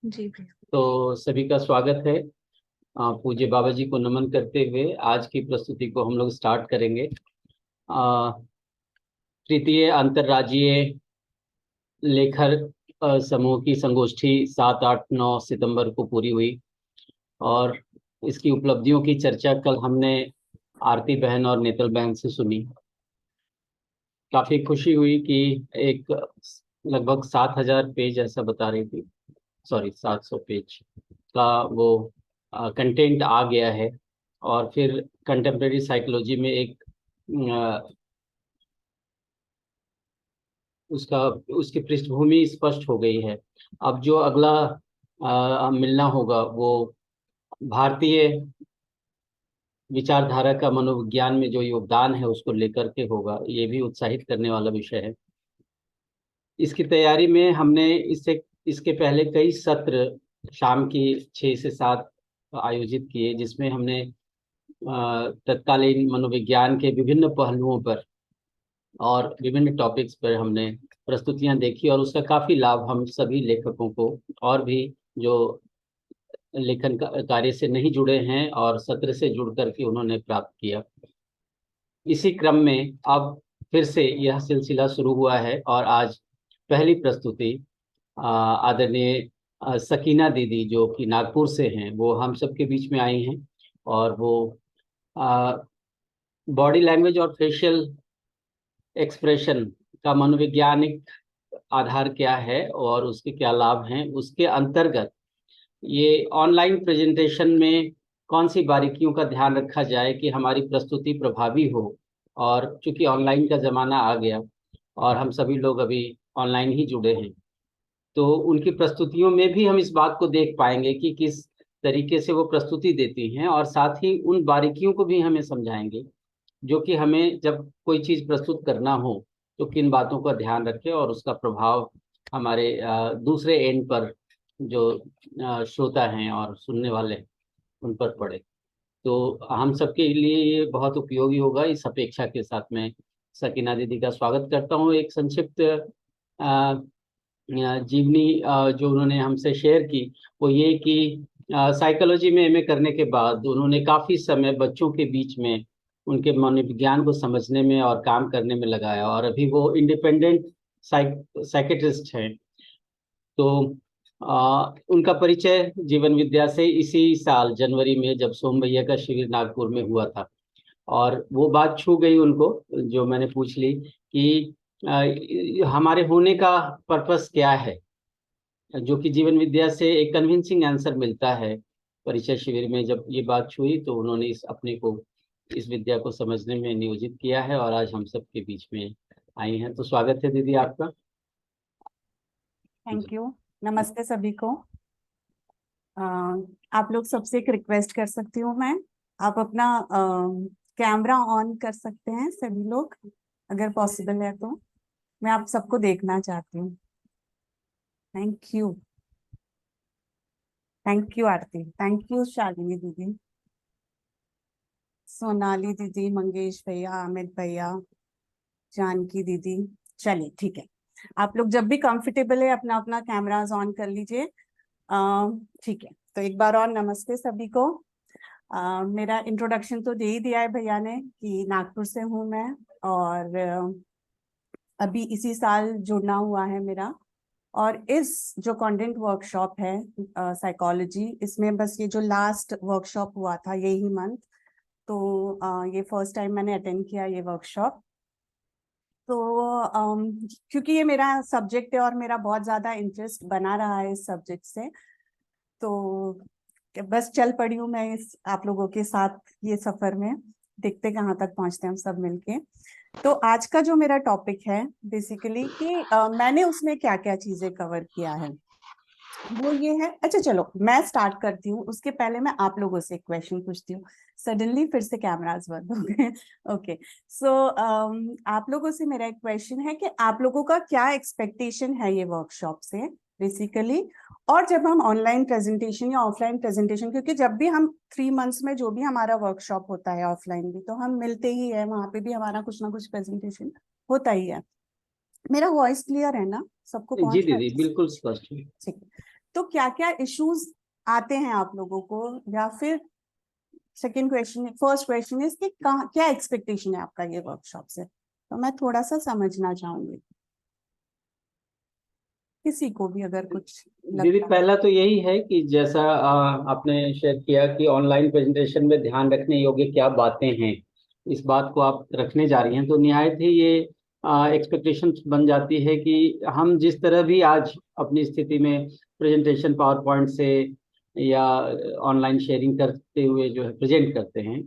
जी भैया। तो सभी का स्वागत है। पूज्य बाबा जी को नमन करते हुए आज की प्रस्तुति को हम लोग स्टार्ट करेंगे। अ, तृतीय अंतर्राज्यीय लेखक समूह की संगोष्ठी 7, 8, 9 सितंबर को पूरी हुई और इसकी उपलब्धियों की चर्चा कल हमने आरती बहन और नेतल बहन से सुनी। काफी खुशी हुई कि एक लगभग 7,000 पेज ऐसा बता रही थी, सॉरी 700 पेज का वो कंटेंट आ गया है। और फिर कंटेम्प्रेरी साइकोलॉजी में एक अ, उसका उसकी पृष्ठभूमि स्पष्ट हो गई है। अब जो अगला मिलना होगा वो भारतीय विचारधारा का मनोविज्ञान में जो योगदान है उसको लेकर के होगा। ये भी उत्साहित करने वाला विषय है। इसकी तैयारी में हमने इससे इसके पहले कई सत्र शाम की 6 से 7 आयोजित किए, जिसमें हमने तत्कालीन मनोविज्ञान के विभिन्न पहलुओं पर और विभिन्न टॉपिक्स पर हमने प्रस्तुतियां देखी और उसका काफी लाभ हम सभी लेखकों को और भी जो लेखन कार्य से नहीं जुड़े हैं और सत्र से जुड़ करके उन्होंने प्राप्त किया। इसी क्रम में अब फिर से यह सिलसिला शुरू हुआ है और आज पहली प्रस्तुति आदरणीय सकीना दीदी जो कि नागपुर से हैं, वो हम सबके बीच में आई हैं। और वो बॉडी लैंग्वेज और फेशियल एक्सप्रेशन का मनोवैज्ञानिक आधार क्या है और उसके क्या लाभ हैं, उसके अंतर्गत ये ऑनलाइन प्रेजेंटेशन में कौन सी बारीकियों का ध्यान रखा जाए कि हमारी प्रस्तुति प्रभावी हो। और चूंकि ऑनलाइन का ज़माना आ गया और हम सभी लोग अभी ऑनलाइन ही जुड़े हैं, तो उनकी प्रस्तुतियों में भी हम इस बात को देख पाएंगे कि किस तरीके से वो प्रस्तुति देती हैं और साथ ही उन बारीकियों को भी हमें समझाएंगे जो कि हमें जब कोई चीज़ प्रस्तुत करना हो तो किन बातों का ध्यान रखें और उसका प्रभाव हमारे दूसरे एंड पर जो श्रोता हैं और सुनने वाले हैं उन पर पड़े। तो हम सबके लिए ये बहुत उपयोगी होगा। इस अपेक्षा के साथ मैं सकीना दीदी का स्वागत करता हूँ। एक संक्षिप्त जीवनी जो उन्होंने हमसे शेयर की वो ये कि साइकोलॉजी में एमए करने के बाद उन्होंने काफ़ी समय बच्चों के बीच में उनके मनोविज्ञान को समझने में और काम करने में लगाया और अभी वो इंडिपेंडेंट साइकेट्रिस्ट हैं। तो उनका परिचय जीवन विद्या से इसी साल जनवरी में जब सोम भैया का शिविर नागपुर में हुआ था और वो बात छू गई उनको, जो मैंने पूछ ली कि हमारे होने का पर्पस क्या है, जो कि जीवन विद्या से एक कन्विंसिंग आंसर मिलता है। परिचय शिविर में जब ये बात छुई तो उन्होंने इस अपने को इस विद्या को समझने में नियोजित किया है और आज हम सबके बीच में आई हैं। तो स्वागत है दीदी आपका। Thank you. नमस्ते सभी को। अ, आप लोग सबसे एक रिक्वेस्ट कर सकती हूँ मैं। आप अपना कैमरा ऑन कर सकते हैं सभी लोग, अगर पॉसिबल है तो। मैं आप सबको देखना चाहती हूँ। Thank you. Thank you Aarti, thank you Shalini दीदी, सोनाली दीदी, मंगेश भैया, अमित भैया, जानकी दीदी। चलिए ठीक है, आप लोग जब भी कंफर्टेबल है अपना अपना कैमराज ऑन कर लीजिए। ठीक है, तो एक बार और नमस्ते सभी को। मेरा इंट्रोडक्शन तो दे ही दिया है भैया ने कि नागपुर से हूँ मैं, और अभी इसी साल जुड़ना हुआ है मेरा। और इस जो कंटेंट वर्कशॉप है साइकोलॉजी, इसमें बस ये जो लास्ट वर्कशॉप हुआ था यही मंथ, तो ये फर्स्ट टाइम मैंने अटेंड किया ये वर्कशॉप। तो क्योंकि ये मेरा सब्जेक्ट है और मेरा बहुत ज्यादा इंटरेस्ट बना रहा है इस सब्जेक्ट से, तो बस चल पड़ी हूँ मैं इस आप लोगों के साथ ये सफर में। देखते कहाँ तक पहुंचते हैं हम सब मिलके। तो आज का जो मेरा टॉपिक है बेसिकली कि मैंने उसमें क्या क्या चीजें कवर किया है वो ये है। अच्छा चलो मैं स्टार्ट करती हूँ, उसके पहले मैं आप लोगों से एक क्वेश्चन पूछती हूँ। सडनली फिर से कैमरास बंद हो गए। ओके, सो आप लोगों से मेरा एक क्वेश्चन है कि आप लोगों का क्या एक्सपेक्टेशन है ये वर्कशॉप से बेसिकली। और जब हम ऑनलाइन प्रेजेंटेशन या ऑफलाइन प्रेजेंटेशन, क्योंकि जब भी हम 3 मंथ्स में जो भी हमारा वर्कशॉप होता है ऑफलाइन भी, तो हम मिलते ही है, वहां पे भी हमारा कुछ ना कुछ प्रेजेंटेशन होता ही है। मेरा वॉइस क्लियर है ना? सबको जी पहुंच रहा दीदी, है? बिल्कुल स्पष्ट है। ठीक है। तो क्या क्या इश्यूज आते हैं आप लोगों को, या फिर second question, first question is कि क्या एक्सपेक्टेशन है आपका ये वर्कशॉप से, तो मैं थोड़ा सा समझना चाहूंगी, किसी को भी अगर कुछ दीदी लगता है। पहला तो यही है कि जैसा आपने शेयर किया कि ऑनलाइन प्रेजेंटेशन में ध्यान रखने योग्य क्या बातें हैं, इस बात को आप रखने जा रही हैं, तो निहायत ही ये एक्सपेक्टेशन बन जाती है कि हम जिस तरह भी आज अपनी स्थिति में प्रेजेंटेशन पावर पॉइंट से या ऑनलाइन शेयरिंग करते हुए जो है प्रेजेंट करते हैं,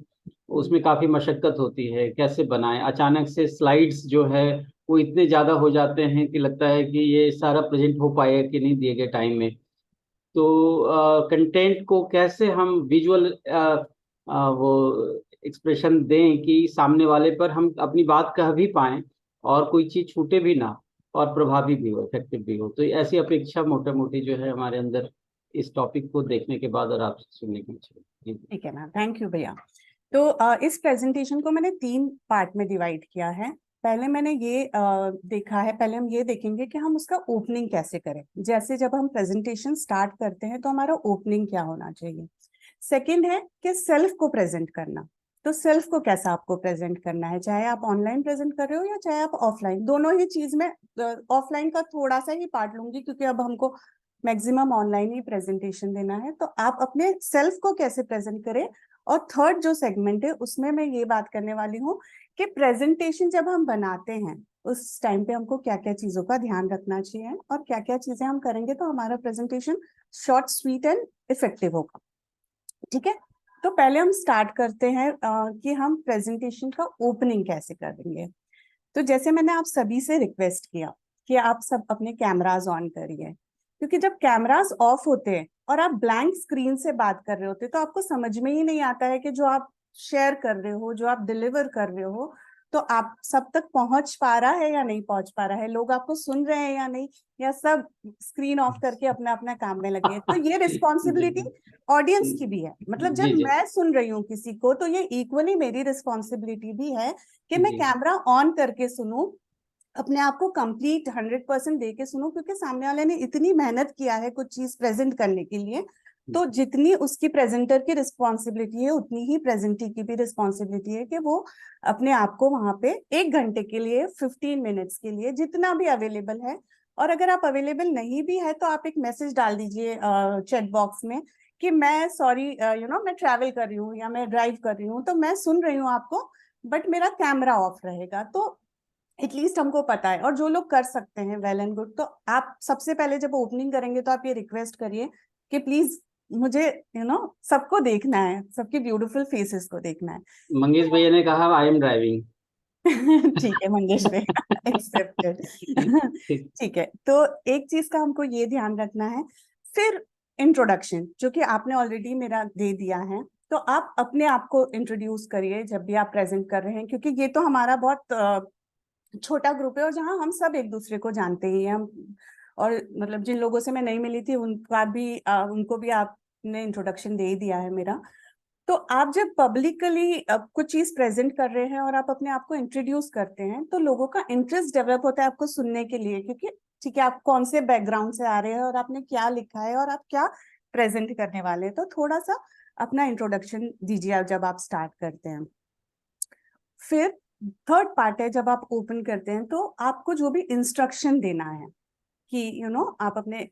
उसमें काफ़ी मशक्क़त होती है। कैसे बनाएं, अचानक से स्लाइड्स जो है वो इतने ज़्यादा हो जाते हैं कि लगता है कि ये सारा प्रेजेंट हो पाएगा कि नहीं दिए गए टाइम में। तो कंटेंट को कैसे हम विजुअल वो एक्सप्रेशन दें कि सामने वाले पर हम अपनी बात कह भी पाएं और कोई चीज़ छूटे भी ना और प्रभावी भी हो, इफेक्टिव भी हो। तो ऐसी अपेक्षा मोटा मोटी जो है हमारे अंदर इस टॉपिक को देखने के बाद और आपसे सुनने की इच्छा है। जी। ठीक है मैम, थैंक यू भैया। तो इस प्रेजेंटेशन को मैंने 3 पार्ट में डिवाइड किया है। पहले मैंने ये देखा है, पहले हम ये देखेंगे कि हम उसका ओपनिंग कैसे करें। जैसे जब हम प्रेजेंटेशन स्टार्ट करते हैं तो हमारा ओपनिंग क्या होना चाहिए। सेकंड है कि सेल्फ को प्रेजेंट करना, तो सेल्फ को कैसा आपको प्रेजेंट करना है, चाहे आप ऑनलाइन प्रेजेंट कर रहे हो या चाहे आप ऑफलाइन, दोनों ही चीज में ऑफलाइन का थोड़ा सा ही पार्ट लूंगी क्योंकि अब हमको मैक्सिमम ऑनलाइन ही प्रेजेंटेशन देना है। तो आप अपने सेल्फ को कैसे प्रेजेंट करें। और थर्ड जो सेगमेंट है उसमें मैं ये बात करने वाली हूँ कि प्रेजेंटेशन जब हम बनाते हैं उस टाइम पे हमको क्या क्या चीजों का ध्यान रखना चाहिए और क्या क्या चीजें हम करेंगे तो हमारा presentation short, sweet and effective होगा। ठीक है, तो पहले हम स्टार्ट करते हैं कि हम प्रेजेंटेशन का ओपनिंग कैसे करेंगे। तो जैसे मैंने आप सभी से रिक्वेस्ट किया कि आप सब अपने कैमराज ऑन करिए, क्योंकि जब कैमराज ऑफ होते हैं और आप ब्लैंक स्क्रीन से बात कर रहे होते तो आपको समझ में ही नहीं आता है कि जो आप शेयर कर रहे हो, जो आप डिलीवर कर रहे हो, तो आप सब तक पहुंच पा रहा है या नहीं पहुंच पा रहा है, लोग आपको सुन रहे हैं या नहीं, या सब स्क्रीन ऑफ करके अपना अपना काम में लगे हैं। तो ये जी रिस्पॉन्सिबिलिटी ऑडियंस की भी है, मतलब जब जी जी मैं सुन रही हूँ किसी को तो ये इक्वली मेरी रिस्पॉन्सिबिलिटी भी है कि मैं जी कैमरा ऑन करके सुनूं, अपने आप को कंप्लीट 100% दे के सुनो, क्योंकि सामने वाले ने इतनी मेहनत किया है कुछ चीज प्रेजेंट करने के लिए। तो जितनी उसकी प्रेजेंटर की रिस्पॉन्सिबिलिटी है उतनी ही प्रेजेंटी की भी रिस्पॉन्सिबिलिटी है कि वो अपने आप को वहां पे 1 घंटे के लिए, 15 मिनट्स के लिए, जितना भी अवेलेबल है। और अगर आप अवेलेबल नहीं भी है तो आप एक मैसेज डाल दीजिए चैट बॉक्स में कि मैं सॉरी मैं ट्रैवल कर रही हूँ या मैं ड्राइव कर रही हूँ, तो मैं सुन रही हूँ आपको बट मेरा कैमरा ऑफ रहेगा। तो एटलीस्ट हमको पता है। और जो लोग कर सकते हैं वेल एंड गुड, तो आप सबसे पहले जब ओपनिंग करेंगे तो आप ये रिक्वेस्ट करिए कि प्लीज मुझे सबको देखना है, सबकी ब्यूटीफुल फेसेस को देखना है। मंगेश भैया ने कहा आई एम ड्राइविंग। ठीक है मंगेश भैया, एक्सेप्टेड। ठीक। ठीक है, तो एक चीज का हमको ये ध्यान रखना है। फिर इंट्रोडक्शन जो कि आपने ऑलरेडी मेरा दे दिया है, तो आप अपने आप को इंट्रोड्यूस करिए जब भी आप प्रेजेंट कर रहे हैं, क्योंकि ये तो हमारा बहुत छोटा ग्रुप है और जहाँ हम सब एक दूसरे को जानते ही हैं। हम और मतलब जिन लोगों से मैं नहीं मिली थी उनका भी उनको भी आपने इंट्रोडक्शन दे ही दिया है मेरा। तो आप जब पब्लिकली कुछ चीज प्रेजेंट कर रहे हैं और आप अपने आप को इंट्रोड्यूस करते हैं तो लोगों का इंटरेस्ट डेवलप होता है आपको सुनने के लिए, क्योंकि ठीक है आप कौन से बैकग्राउंड से आ रहे हैं और आपने क्या लिखा है और आप क्या प्रेजेंट करने वाले हैं। तो थोड़ा सा अपना इंट्रोडक्शन दीजिए जब आप स्टार्ट करते हैं। फिर थर्ड पार्ट है, जब आप ओपन करते हैं तो आपको जो भी इंस्ट्रक्शन देना है कि आप अपने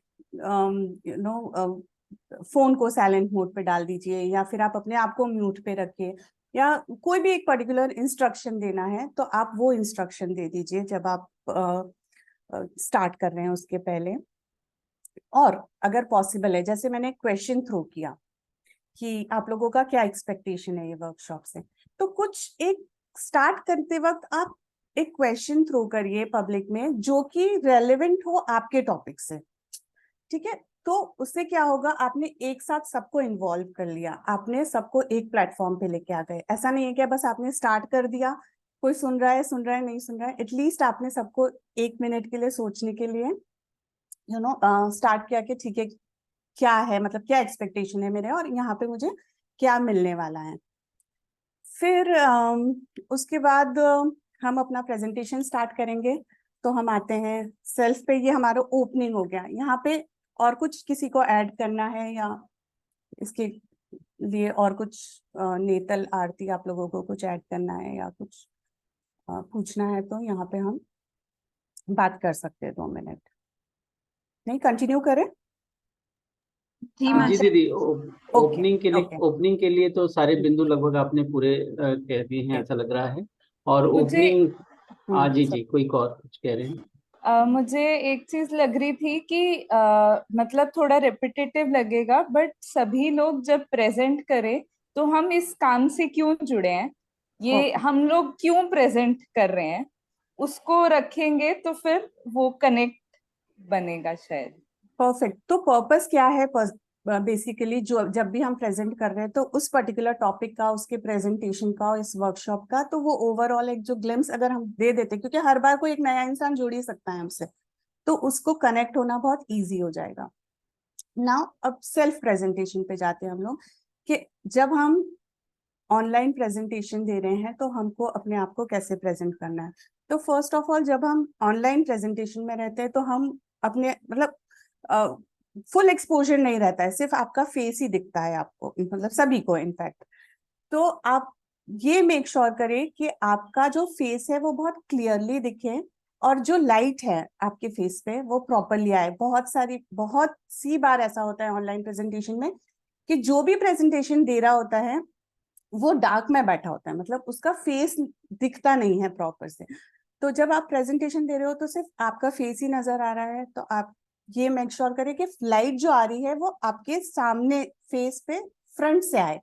फोन को साइलेंट मोड पे डाल दीजिए, या फिर आप अपने आप को म्यूट पे रखिए, या कोई भी एक पर्टिकुलर इंस्ट्रक्शन देना है तो आप वो इंस्ट्रक्शन दे दीजिए जब आप स्टार्ट कर रहे हैं उसके पहले। और अगर पॉसिबल है, जैसे मैंने क्वेश्चन थ्रो किया कि आप लोगों का क्या एक्सपेक्टेशन है ये वर्कशॉप से, तो कुछ एक स्टार्ट करते वक्त आप एक क्वेश्चन थ्रो करिए पब्लिक में जो कि रेलेवेंट हो आपके टॉपिक से। ठीक है, तो उससे क्या होगा, आपने एक साथ सबको इन्वॉल्व कर लिया, आपने सबको एक प्लेटफॉर्म पे लेके आ गए। ऐसा नहीं है कि बस आपने स्टार्ट कर दिया, कोई सुन रहा है नहीं सुन रहा है, एटलीस्ट आपने सबको 1 मिनट के लिए सोचने के लिए स्टार्ट किया कि ठीक है क्या है, मतलब क्या एक्सपेक्टेशन है मेरे और यहाँ पे मुझे क्या मिलने वाला है। फिर उसके बाद हम अपना प्रेजेंटेशन स्टार्ट करेंगे। तो हम आते हैं सेल्फ पे, ये हमारा ओपनिंग हो गया। यहाँ पे और कुछ किसी को ऐड करना है या इसके लिए और कुछ नेतल आरती आप लोगों को कुछ ऐड करना है या कुछ पूछना है तो यहाँ पे हम बात कर सकते हैं 2 मिनट। नहीं, कंटिन्यू करें? जी हाँ, जी माता। दीदी, ओके ओके। ओपनिंग के लिए तो सारे बिंदु लगभग आपने पूरे कह दिए हैं, ऐसा लग रहा है। और मुझे ओपनिंग, हाँ जी सब जी, कोई और कुछ कह रहे हैं? मुझे एक चीज लग रही थी कि मतलब थोड़ा रिपीटेटिव लगेगा, बट सभी लोग जब प्रेजेंट करें तो हम इस काम से क्यों जुड़े हैं, ये ओके, हम लोग क्यों प्रेजेंट कर रहे हैं, उसको रखेंगे तो फिर वो कनेक्ट बनेगा शायद। परफेक्ट। तो पर्पस क्या है? बेसिकली जो जब भी हम प्रेजेंट कर रहे हैं तो उस पर्टिकुलर टॉपिक का, उसके प्रेजेंटेशन का, इस वर्कशॉप का, तो वो ओवरऑल एक जो ग्लिम्स अगर हम दे देते, क्योंकि हर बार कोई एक नया इंसान जुड़ ही सकता है हमसे, तो उसको कनेक्ट होना बहुत इजी हो जाएगा। नाउ अब सेल्फ प्रेजेंटेशन पे जाते हैं हम लोग, कि जब हम ऑनलाइन प्रेजेंटेशन दे रहे हैं तो हमको अपने आप को कैसे प्रेजेंट करना है। तो फर्स्ट ऑफ ऑल, जब हम ऑनलाइन प्रेजेंटेशन में रहते हैं तो हम अपने मतलब फुल एक्सपोजर नहीं रहता है, सिर्फ आपका फेस ही दिखता है आपको, मतलब सभी को इनफैक्ट। तो आप ये मेक श्योर करें कि आपका जो फेस है वो बहुत क्लियरली दिखे, और जो लाइट है आपके फेस पे वो प्रॉपरली आए। बहुत सी बार ऐसा होता है ऑनलाइन प्रेजेंटेशन में कि जो भी प्रेजेंटेशन दे रहा होता है वो डार्क में बैठा होता है, मतलब उसका फेस दिखता नहीं है प्रॉपर से। तो जब आप प्रेजेंटेशन दे रहे हो तो सिर्फ आपका फेस ही नजर आ रहा है, तो आप ये मेक श्योर करें कि लाइट जो आ रही है वो आपके सामने फेस पे फ्रंट से आए।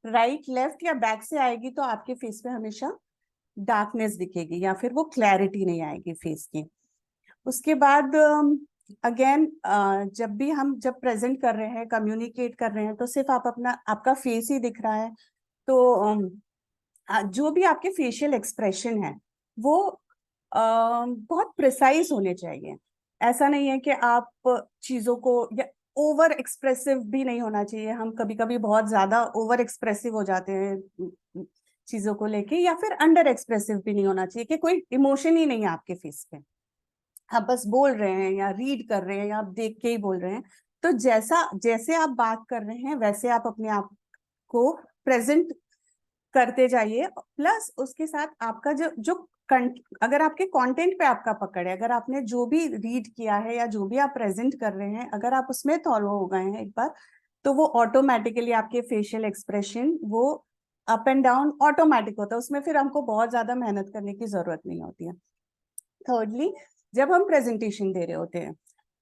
राइट, लेफ्ट या बैक से आएगी तो आपके फेस पे हमेशा डार्कनेस दिखेगी या फिर वो क्लैरिटी नहीं आएगी फेस की। उसके बाद अगेन जब प्रेजेंट कर रहे हैं, कम्युनिकेट कर रहे हैं, तो सिर्फ आपका फेस ही दिख रहा है। तो जो भी आपके फेशियल एक्सप्रेशन है वो बहुत प्रिसाइज होने चाहिए। ऐसा नहीं है कि आप चीजों को, या ओवर एक्सप्रेसिव भी नहीं होना चाहिए। हम कभी कभी बहुत ज्यादा ओवर एक्सप्रेसिव हो जाते हैं चीजों को लेके, या फिर अंडर एक्सप्रेसिव भी नहीं होना चाहिए कि कोई इमोशन ही नहीं है आपके फेस पे, आप बस बोल रहे हैं या रीड कर रहे हैं या आप देख के ही बोल रहे हैं। तो जैसा जैसे आप बात कर रहे हैं वैसे आप अपने आप को प्रेजेंट करते जाइए। प्लस उसके साथ आपका अगर आपके कंटेंट पे आपका पकड़ है, अगर आपने जो भी रीड किया है या जो भी आप प्रेजेंट कर रहे हैं, अगर आप उसमें फॉलो हो गए हैं एक बार, तो वो ऑटोमेटिकली आपके फेशियल एक्सप्रेशन वो अप एंड डाउन ऑटोमेटिक होता है, उसमें फिर हमको बहुत ज्यादा मेहनत करने की जरूरत नहीं होती है। थर्डली, जब हम प्रेजेंटेशन दे रहे होते हैं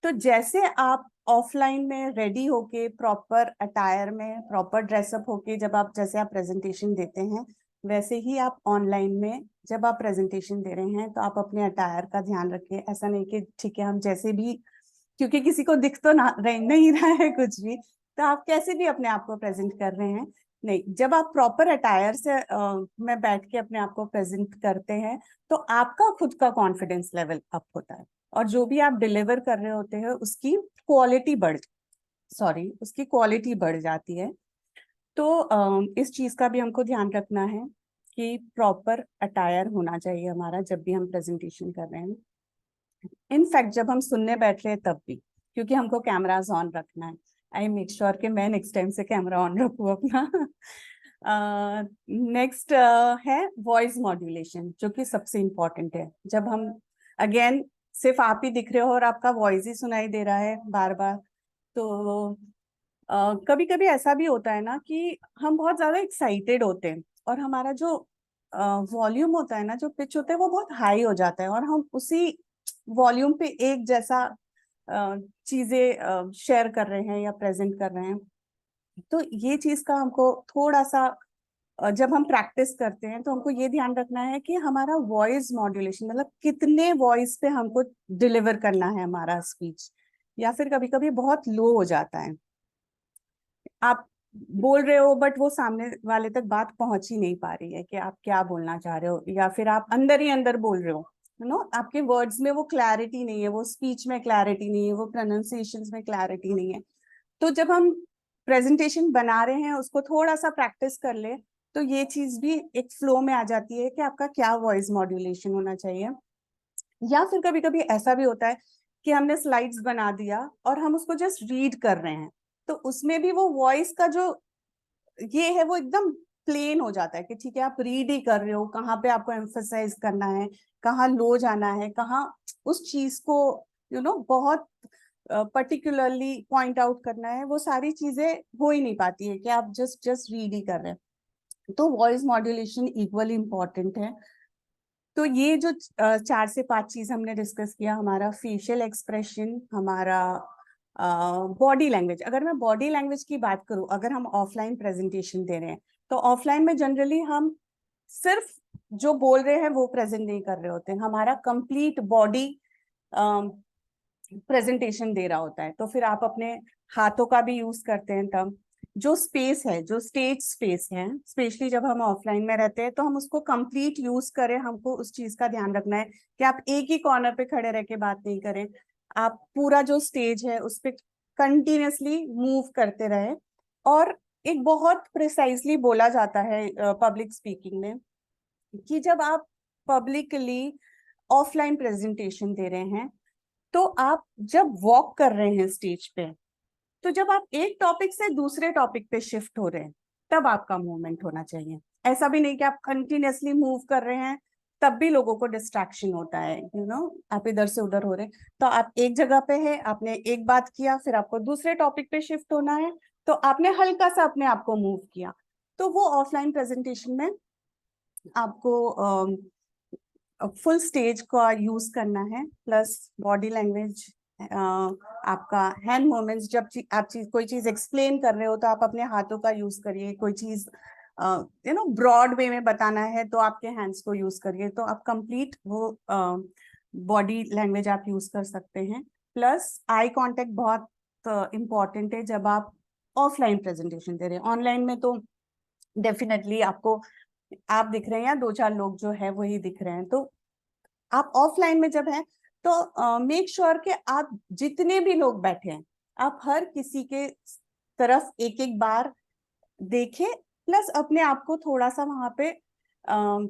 तो जैसे आप ऑफलाइन में रेडी होके प्रॉपर अटायर में प्रॉपर ड्रेसअप होके जैसे आप प्रेजेंटेशन देते हैं, वैसे ही आप ऑनलाइन में जब आप प्रेजेंटेशन दे रहे हैं तो आप अपने अटायर का ध्यान रखें। ऐसा नहीं कि ठीक है हम जैसे भी, क्योंकि किसी को दिख तो नहीं रहा है कुछ भी, तो आप कैसे भी अपने आप को प्रेजेंट कर रहे हैं। नहीं, जब आप प्रॉपर अटायर से में बैठ के अपने आप को प्रेजेंट करते हैं तो आपका खुद का कॉन्फिडेंस लेवल अप होता है, और जो भी आप डिलीवर कर रहे होते हैं उसकी क्वालिटी बढ़ जाती है। तो इस चीज का भी हमको ध्यान रखना है कि प्रॉपर अटायर होना चाहिए हमारा जब भी हम प्रेजेंटेशन कर रहे हैं। इनफैक्ट जब हम सुनने बैठ रहे हैं तब भी, क्योंकि हमको कैमराज ऑन रखना है। आई मेक श्योर कि मैं नेक्स्ट टाइम से कैमरा ऑन रखूँ अपना। नेक्स्ट है वॉइस मॉड्यूलेशन, जो कि सबसे इम्पोर्टेंट है। जब हम अगेन सिर्फ आप ही दिख रहे हो और आपका वॉइस ही सुनाई दे रहा है बार बार, तो कभी कभी ऐसा भी होता है ना कि हम बहुत ज्यादा एक्साइटेड होते हैं और हमारा जो वॉल्यूम होता है ना, जो पिच होता है, वो बहुत हाई हो जाता है और हम उसी वॉल्यूम पे एक जैसा चीजें शेयर कर रहे हैं या प्रेजेंट कर रहे हैं। तो ये चीज का हमको थोड़ा सा जब हम प्रैक्टिस करते हैं तो हमको ये ध्यान रखना है कि हमारा वॉइस मॉड्यूलेशन, मतलब कितने वॉइस पे हमको डिलीवर करना है हमारा स्पीच, या फिर कभी कभी बहुत लो हो जाता है। आप बोल रहे हो बट वो सामने वाले तक बात पहुंच ही नहीं पा रही है कि आप क्या बोलना चाह रहे हो, या फिर आप अंदर ही अंदर बोल रहे हो, आपके वर्ड्स में वो क्लैरिटी नहीं है, वो स्पीच में क्लैरिटी नहीं है, वो प्रोनाउंसिएशंस में क्लैरिटी नहीं है। तो जब हम प्रेजेंटेशन बना रहे हैं उसको थोड़ा सा प्रैक्टिस कर ले तो ये चीज भी एक फ्लो में आ जाती है कि आपका क्या वॉइस मॉड्यूलेशन होना चाहिए। या फिर कभी कभी ऐसा भी होता है कि हमने स्लाइड्स बना दिया और हम उसको जस्ट रीड कर रहे हैं, तो उसमें भी वो वॉइस का जो ये है वो एकदम प्लेन हो जाता है कि ठीक है आप रीड ही कर रहे हो, कहाँ पे आपको एम्फसाइज करना है, कहाँ लो जाना है, कहाँ उस चीज को बहुत पर्टिकुलरली पॉइंट आउट करना है, वो सारी चीजें हो ही नहीं पाती है कि आप जस्ट रीड ही कर रहे हैं। तो वॉइस मॉड्यूलेशन इक्वली इम्पोर्टेंट है। तो ये जो 4 से 5 चीज हमने डिस्कस किया, हमारा फेशियल एक्सप्रेशन, हमारा बॉडी लैंग्वेज। अगर मैं बॉडी लैंग्वेज की बात करूं, अगर हम ऑफलाइन प्रेजेंटेशन दे रहे हैं तो ऑफलाइन में जनरली हम सिर्फ जो बोल रहे हैं वो प्रेजेंट नहीं कर रहे होते हैं, हमारा कंप्लीट बॉडी प्रेजेंटेशन दे रहा होता है। तो फिर आप अपने हाथों का भी यूज करते हैं, तब जो स्पेस है, जो स्टेज स्पेस है, स्पेशली जब हम ऑफलाइन में रहते हैं तो हम उसको कंप्लीट यूज करें। हमको उस चीज का ध्यान रखना है कि आप एक ही कॉर्नर पे खड़े रह के बात नहीं करें, आप पूरा जो स्टेज है उस पर कंटिन्यूसली मूव करते रहे। और एक बहुत प्रिसाइजली बोला जाता है पब्लिक स्पीकिंग में कि जब आप पब्लिकली ऑफलाइन प्रेजेंटेशन दे रहे हैं तो आप जब वॉक कर रहे हैं स्टेज पे, तो जब आप एक टॉपिक से दूसरे टॉपिक पे शिफ्ट हो रहे हैं तब आपका मूवमेंट होना चाहिए। ऐसा भी नहीं कि आप कंटिन्यूअसली मूव कर रहे हैं, तब भी लोगों को डिस्ट्रैक्शन होता है, आप इधर से उधर हो रहे हैं। तो आप एक जगह पे है, आपने एक बात किया, फिर आपको दूसरे टॉपिक पे शिफ्ट होना है, तो आपने हल्का सा अपने आप को मूव किया। तो वो ऑफलाइन प्रेजेंटेशन में आपको फुल स्टेज का यूज करना है, प्लस बॉडी लैंग्वेज, आपका हैंड मूवमेंट्स। जब आप कोई चीज एक्सप्लेन कर रहे हो तो आप अपने हाथों का यूज करिए, कोई चीज ब्रॉड वे में बताना है तो आपके हैंड्स को यूज करिए। तो आप कंप्लीट वो बॉडी लैंग्वेज आप यूज कर सकते हैं। प्लस आई कांटेक्ट बहुत इम्पॉर्टेंट है जब आप ऑफलाइन प्रेजेंटेशन दे रहे हैं। ऑनलाइन में तो डेफिनेटली आपको आप दिख रहे हैं या 2-4 लोग जो है वही दिख रहे हैं। तो आप ऑफलाइन में जब है तो मेक श्योर कि आप जितने भी लोग बैठे हैं आप हर किसी के तरफ एक एक बार देखें, प्लस अपने आप को थोड़ा सा वहां पे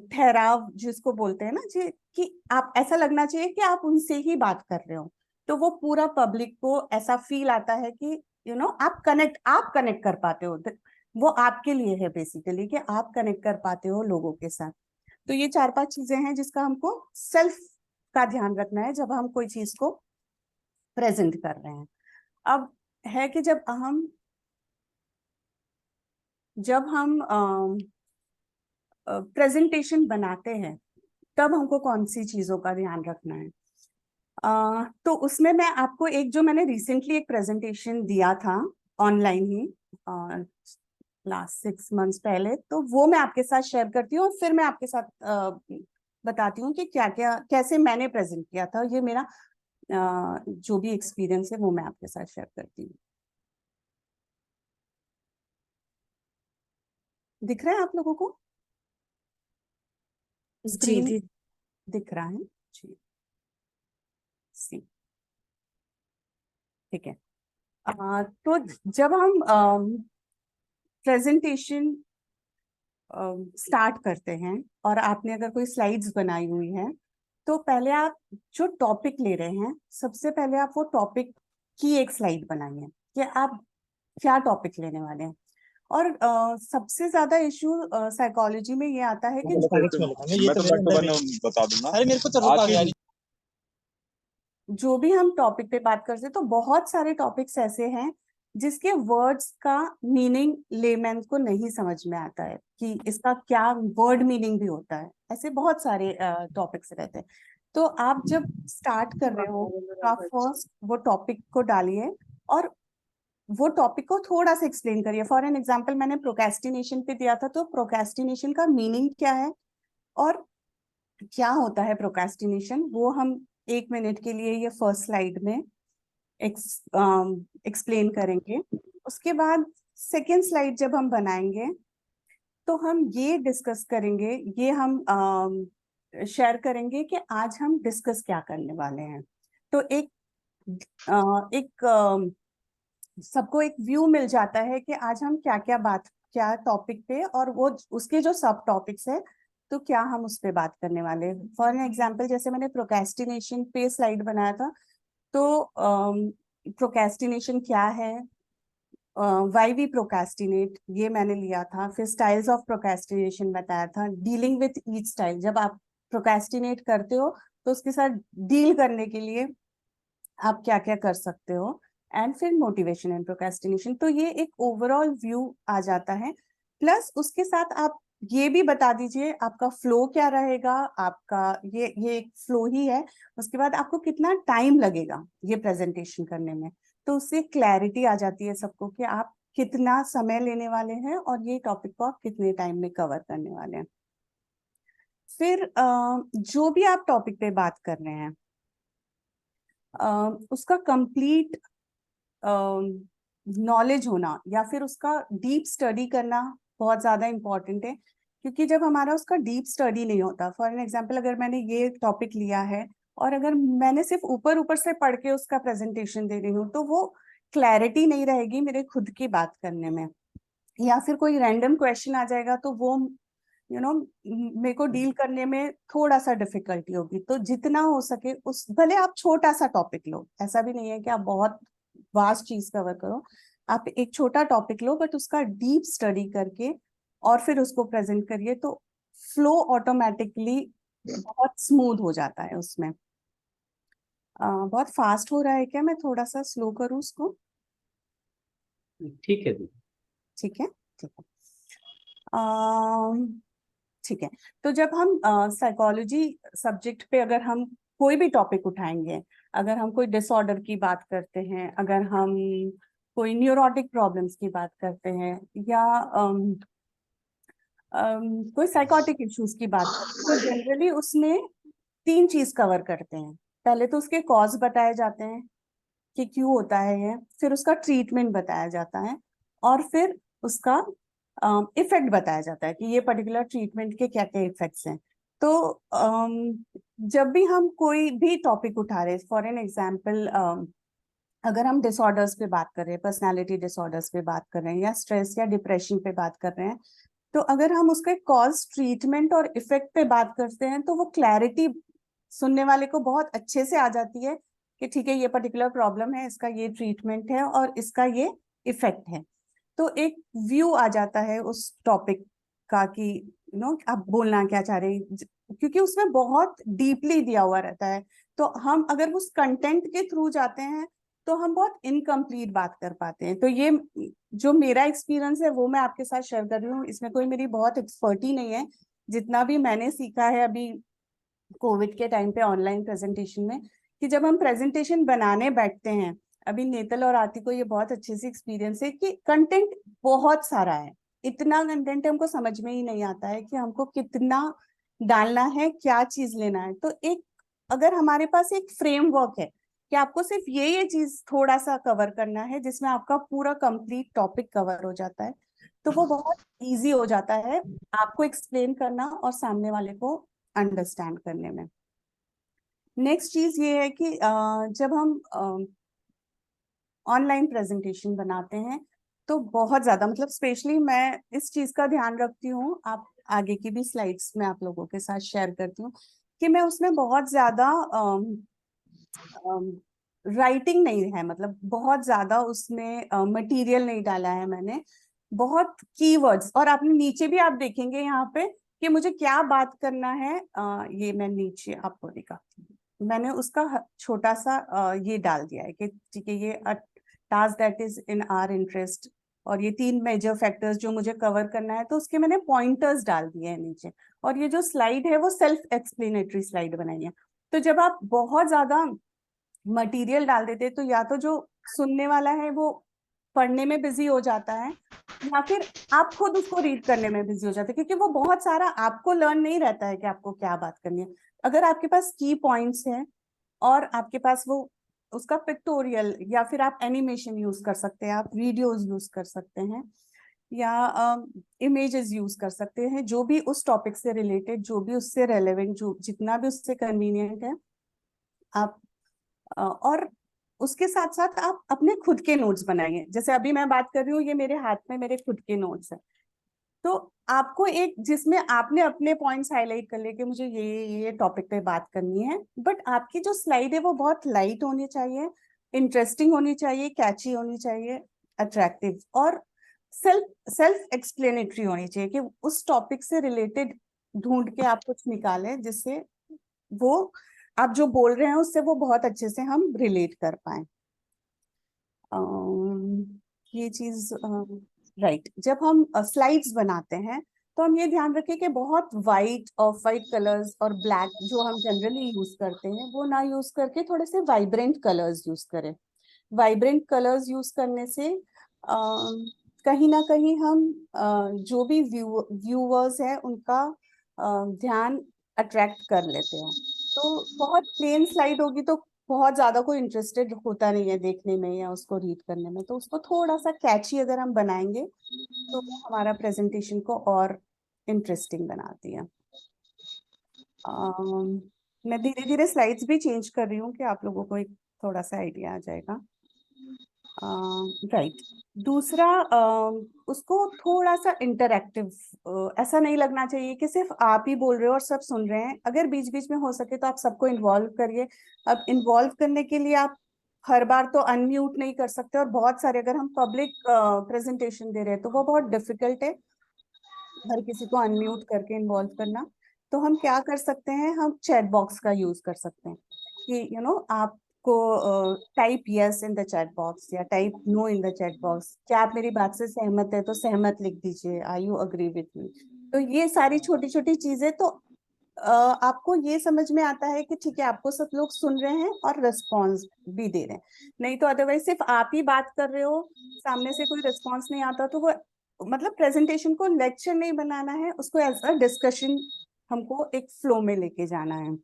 ठहराव जिसको बोलते हैं ना जी, कि आप ऐसा लगना चाहिए कि आप उनसे ही बात कर रहे हो। तो वो पूरा पब्लिक को ऐसा फील आता है कि आप कनेक्ट कर पाते हो। वो आपके लिए है बेसिकली कि आप कनेक्ट कर पाते हो लोगों के साथ। तो ये 4-5 चीजें हैं जिसका हमको सेल्फ का ध्यान रखना है जब हम कोई चीज को प्रेजेंट कर रहे हैं। अब है कि जब हम प्रेजेंटेशन बनाते हैं तब हमको कौन सी चीजों का ध्यान रखना है। तो उसमें मैं आपको जो मैंने रिसेंटली एक प्रेजेंटेशन दिया था ऑनलाइन ही लास्ट 6 मंथ्स पहले, तो वो मैं आपके साथ शेयर करती हूँ और फिर मैं आपके साथ बताती हूँ कि कैसे मैंने प्रेजेंट किया था। ये मेरा जो भी एक्सपीरियंस है वो मैं आपके साथ शेयर करती हूँ। दिख रहा है आप लोगों को? स्क्रीन जी दिख रहा है जी? ठीक है। तो जब हम प्रेजेंटेशन स्टार्ट करते हैं और आपने अगर कोई स्लाइड्स बनाई हुई है तो पहले आप जो टॉपिक ले रहे हैं, सबसे पहले आप वो टॉपिक की एक स्लाइड बनाइए कि आप क्या टॉपिक लेने वाले हैं। और सबसे ज्यादा इशू साइकोलॉजी में ये आता है कि बता दूंगा। अरे मेरे को तो जो भी हम टॉपिक पे बात करते हैं तो बहुत सारे टॉपिक्स ऐसे हैं जिसके वर्ड्स का मीनिंग लेमैन को नहीं समझ में आता है कि इसका क्या वर्ड मीनिंग भी होता है। ऐसे बहुत सारे टॉपिक्स रहते हैं। तो आप जब स्टार्ट कर रहे हो तो आप फर्स्ट वो टॉपिक को डालिए और वो टॉपिक को थोड़ा सा एक्सप्लेन करिए। फॉर एन एग्जांपल मैंने प्रोक्रेस्टिनेशन पे दिया था, तो प्रोक्रेस्टिनेशन का मीनिंग क्या है और क्या होता है प्रोक्रेस्टिनेशन, वो हम 1 मिनट के लिए ये फर्स्ट स्लाइड में एक्सप्लेन करेंगे। उसके बाद सेकेंड स्लाइड जब हम बनाएंगे तो हम ये डिस्कस करेंगे, ये हम शेयर करेंगे कि आज हम डिस्कस क्या करने वाले हैं। तो सबको एक व्यू मिल जाता है कि आज हम क्या टॉपिक पे और वो उसके जो सब टॉपिक्स है तो क्या हम उस पे बात करने वाले हैं। फॉर एग्जांपल जैसे मैंने प्रोक्रेस्टिनेशन पे स्लाइड बनाया था, तो प्रोक्रेस्टिनेशन क्या है, वाई वी प्रोक्रेस्टिनेट, ये मैंने लिया था। फिर स्टाइल्स ऑफ प्रोक्रेस्टिनेशन बताया था, डीलिंग विथ ईच स्टाइल, जब आप प्रोक्रेस्टिनेट करते हो तो उसके साथ डील करने के लिए आप क्या क्या कर सकते हो, एंड फिर मोटिवेशन एंड प्रोक्रेस्टिनेशन। तो ये एक ओवरऑल व्यू आ जाता है। प्लस उसके साथ आप ये भी बता दीजिए आपका फ्लो क्या रहेगा, आपका ये एक फ्लो ही है। उसके बाद आपको कितना टाइम लगेगा ये प्रेजेंटेशन करने में, तो उससे क्लैरिटी आ जाती है सबको कि आप कितना समय लेने वाले हैं और ये टॉपिक को आप कितने टाइम में कवर करने वाले हैं। फिर जो भी आप टॉपिक पे बात कर रहे हैं उसका कंप्लीट नॉलेज होना या फिर उसका डीप स्टडी करना बहुत ज्यादा इम्पोर्टेंट है। क्योंकि जब हमारा उसका डीप स्टडी नहीं होता, फॉर एन एग्जांपल अगर मैंने ये टॉपिक लिया है और अगर मैंने सिर्फ ऊपर ऊपर से पढ़ के उसका प्रेजेंटेशन दे रही हूँ, तो वो क्लैरिटी नहीं रहेगी मेरे खुद की बात करने में, या फिर कोई रैंडम क्वेश्चन आ जाएगा तो वो मेरे को डील करने में थोड़ा सा डिफिकल्टी होगी। तो जितना हो सके उस, भले आप छोटा सा टॉपिक लो, ऐसा भी नहीं है कि आप बहुत वास्ट चीज कवर करो, आप एक छोटा टॉपिक लो बट उसका डीप स्टडी करके और फिर उसको प्रेजेंट करिए, तो फ्लो ऑटोमेटिकली बहुत स्मूथ हो जाता है उसमें। बहुत फास्ट हो रहा है क्या, मैं थोड़ा सा स्लो करूँ उसको? ठीक है दीदी। ठीक है, ठीक है। ठीक है, तो जब हम साइकोलॉजी सब्जेक्ट पे अगर हम कोई भी टॉपिक उठाएंगे, अगर हम कोई डिसऑर्डर की बात करते हैं, अगर हम कोई न्यूरोटिक प्रॉब्लम्स की बात करते हैं, या कोई साइकोटिक इश्यूज की बात करते हैं, तो जनरली उसमें 3 चीज कवर करते हैं। पहले तो उसके कॉज बताए जाते हैं कि क्यों होता है ये, फिर उसका ट्रीटमेंट बताया जाता है, और फिर उसका इफेक्ट बताया जाता है कि ये पर्टिकुलर ट्रीटमेंट के क्या क्या इफेक्ट्स हैं। तो जब भी हम कोई भी टॉपिक उठा रहे हैं, फॉर एन एग्जाम्पल अगर हम डिसऑर्डर्स पे बात कर रहे हैं, पर्सनालिटी डिसऑर्डर्स पे बात कर रहे हैं, या स्ट्रेस या डिप्रेशन पे बात कर रहे हैं, तो अगर हम उसके कॉज, ट्रीटमेंट और इफेक्ट पे बात करते हैं, तो वो क्लैरिटी सुनने वाले को बहुत अच्छे से आ जाती है कि ठीक है ये पर्टिकुलर प्रॉब्लम है, इसका ये ट्रीटमेंट है और इसका ये इफेक्ट है। तो एक व्यू आ जाता है उस टॉपिक का कि आप बोलना क्या चाह रहे हैं, क्योंकि उसमें बहुत डीपली दिया हुआ रहता है। तो हम अगर उस कंटेंट के थ्रू जाते हैं तो हम बहुत इनकम्प्लीट बात कर पाते हैं। तो ये जो मेरा एक्सपीरियंस है वो मैं आपके साथ शेयर कर रही हूँ। इसमें कोई मेरी बहुत एक्सपर्टी नहीं है, जितना भी मैंने सीखा है अभी कोविड के टाइम पे ऑनलाइन प्रेजेंटेशन में, कि जब हम प्रेजेंटेशन बनाने बैठते हैं, अभी नेतल और आरती को ये बहुत अच्छे से एक्सपीरियंस है कि कंटेंट बहुत सारा है, इतना कंटेंट हमको समझ में ही नहीं आता है कि हमको कितना डालना है, क्या चीज लेना है। तो एक, अगर हमारे पास एक फ्रेमवर्क है कि आपको सिर्फ ये चीज थोड़ा सा कवर करना है, जिसमें आपका पूरा कंप्लीट टॉपिक कवर हो जाता है, तो वो बहुत इजी हो जाता है आपको एक्सप्लेन करना और सामने वाले को अंडरस्टैंड करने में। नेक्स्ट चीज ये है कि जब हम ऑनलाइन प्रेजेंटेशन बनाते हैं तो बहुत ज्यादा, मतलब स्पेशली मैं इस चीज का ध्यान रखती हूँ, आप आगे की भी स्लाइड्स में आप लोगों के साथ शेयर करती हूँ, कि मैं उसमें बहुत ज्यादा राइटिंग नहीं है, मतलब बहुत ज्यादा उसमें मटेरियल नहीं डाला है मैंने, बहुत कीवर्ड्स। और आपने नीचे भी आप देखेंगे यहाँ पे कि मुझे क्या बात करना है, ये मैं नीचे आपको दिखाती हूँ, मैंने उसका छोटा सा ये डाल दिया है कि ठीक है, ये task that is in our interest, और ये 3 मेजर फैक्टर्स जो मुझे कवर करना है, तो उसके मैंने पॉइंटर्स डाल दिए हैं नीचे। और ये जो स्लाइड है वो सेल्फ एक्सप्लेनेटरी स्लाइड बनाई है। तो जब आप बहुत ज्यादा मटेरियल डाल देते तो या तो जो सुनने वाला है वो पढ़ने में बिजी हो जाता है, या फिर आप खुद उसको रीड करने में बिजी हो जाते हैं, क्योंकि वो बहुत सारा आपको लर्न नहीं रहता है कि आपको क्या बात करनी है। अगर आपके पास की पॉइंट्स हैं और आपके पास वो उसका पिक्टोरियल, या फिर आप एनिमेशन यूज कर सकते हैं, आप वीडियोस यूज कर सकते हैं, या इमेजेस यूज कर सकते हैं, जो भी उस टॉपिक से रिलेटेड, जो भी उससे रेलेवेंट, जो जितना भी उससे कन्वीनियंट है आप और उसके साथ साथ आप अपने खुद के नोट्स बनाइए। जैसे अभी मैं बात कर रही हूँ, ये मेरे हाथ में मेरे खुद के नोट्स है। तो आपको एक जिसमें आपने अपने पॉइंट्स हाईलाइट कर लिए कि मुझे ये टॉपिक पे बात करनी है, बट आपकी जो स्लाइड है वो बहुत लाइट होनी चाहिए, इंटरेस्टिंग होनी चाहिए, कैची होनी चाहिए, अट्रैक्टिव और सेल्फ एक्सप्लेनेटरी होनी चाहिए कि उस टॉपिक से रिलेटेड ढूंढ के आप कुछ निकालें जिससे वो आप जो बोल रहे हैं उससे वो बहुत अच्छे से हम रिलेट कर पाए। ये चीज राइट। जब हम स्लाइड्स बनाते हैं तो हम ये ध्यान रखें कि बहुत वाइट ऑफ वाइट कलर्स और ब्लैक जो हम जनरली यूज करते हैं वो ना यूज करके थोड़े से वाइब्रेंट कलर्स यूज करें। वाइब्रेंट कलर्स यूज करने से कहीं ना कहीं हम जो भी व्यूअर्स हैं उनका ध्यान अट्रैक्ट कर लेते हैं। तो बहुत प्लेन स्लाइड होगी तो बहुत ज्यादा कोई इंटरेस्टेड होता नहीं है देखने में या उसको रीड करने में, तो उसको थोड़ा सा कैची अगर हम बनाएंगे तो वो हमारा प्रेजेंटेशन को और इंटरेस्टिंग बनाती है। मैं धीरे धीरे स्लाइड्स भी चेंज कर रही हूँ कि आप लोगों को एक थोड़ा सा आइडिया आ जाएगा। राइट। दूसरा उसको थोड़ा सा इंटरैक्टिव, ऐसा नहीं लगना चाहिए कि सिर्फ आप ही बोल रहे हो और सब सुन रहे हैं। अगर बीच बीच में हो सके तो आप सबको इन्वॉल्व करिए। अब इन्वॉल्व करने के लिए आप हर बार तो अनम्यूट नहीं कर सकते, और बहुत सारे अगर हम पब्लिक प्रेजेंटेशन दे रहे हैं तो वो बहुत डिफिकल्ट है हर किसी को अनम्यूट करके इन्वॉल्व करना। तो हम क्या कर सकते हैं, हम चैट बॉक्स का यूज कर सकते हैं कि आपको type yes in the chat box या type no in the chat box. क्या आप मेरी बात से सहमत है तो सहमत लिख दीजिए, are you agree with me. तो ये सारी छोटी छोटी चीजें तो आपको ये समझ में आता है कि ठीक है आपको सब लोग सुन रहे हैं और रिस्पॉन्स भी दे रहे हैं। नहीं तो अदरवाइज सिर्फ आप ही बात कर रहे हो, सामने से कोई रिस्पॉन्स नहीं आता, तो वो मतलब प्रेजेंटेशन को लेक्चर नहीं बनाना है, उसको एज अ डिस्कशन हमको एक फ्लो में लेके जाना है।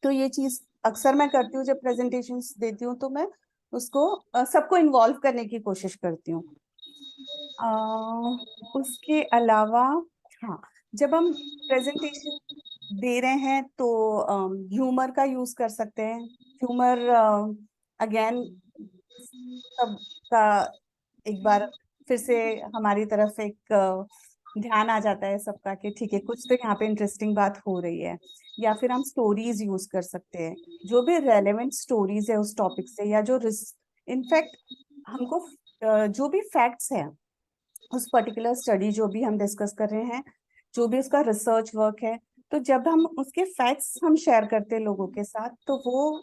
तो ये चीज अक्सर मैं करती हूँ जब प्रेजेंटेशन देती हूँ, तो मैं उसको सबको इन्वॉल्व करने की कोशिश करती हूँ। उसके अलावा हाँ, जब हम प्रेजेंटेशन दे रहे हैं तो ह्यूमर का यूज कर सकते हैं। ह्यूमर अगेन सबका एक बार फिर से हमारी तरफ एक ध्यान आ जाता है सबका कि ठीक है कुछ तो यहाँ पे इंटरेस्टिंग बात हो रही है। या फिर हम स्टोरीज यूज कर सकते हैं, जो भी रेलेवेंट स्टोरीज है उस टॉपिक से, या जो इनफैक्ट हमको जो भी फैक्ट्स है उस पर्टिकुलर स्टडी जो भी हम डिस्कस कर रहे हैं, जो भी उसका रिसर्च वर्क है, तो जब हम उसके फैक्ट्स हम शेयर करते हैं लोगों के साथ तो वो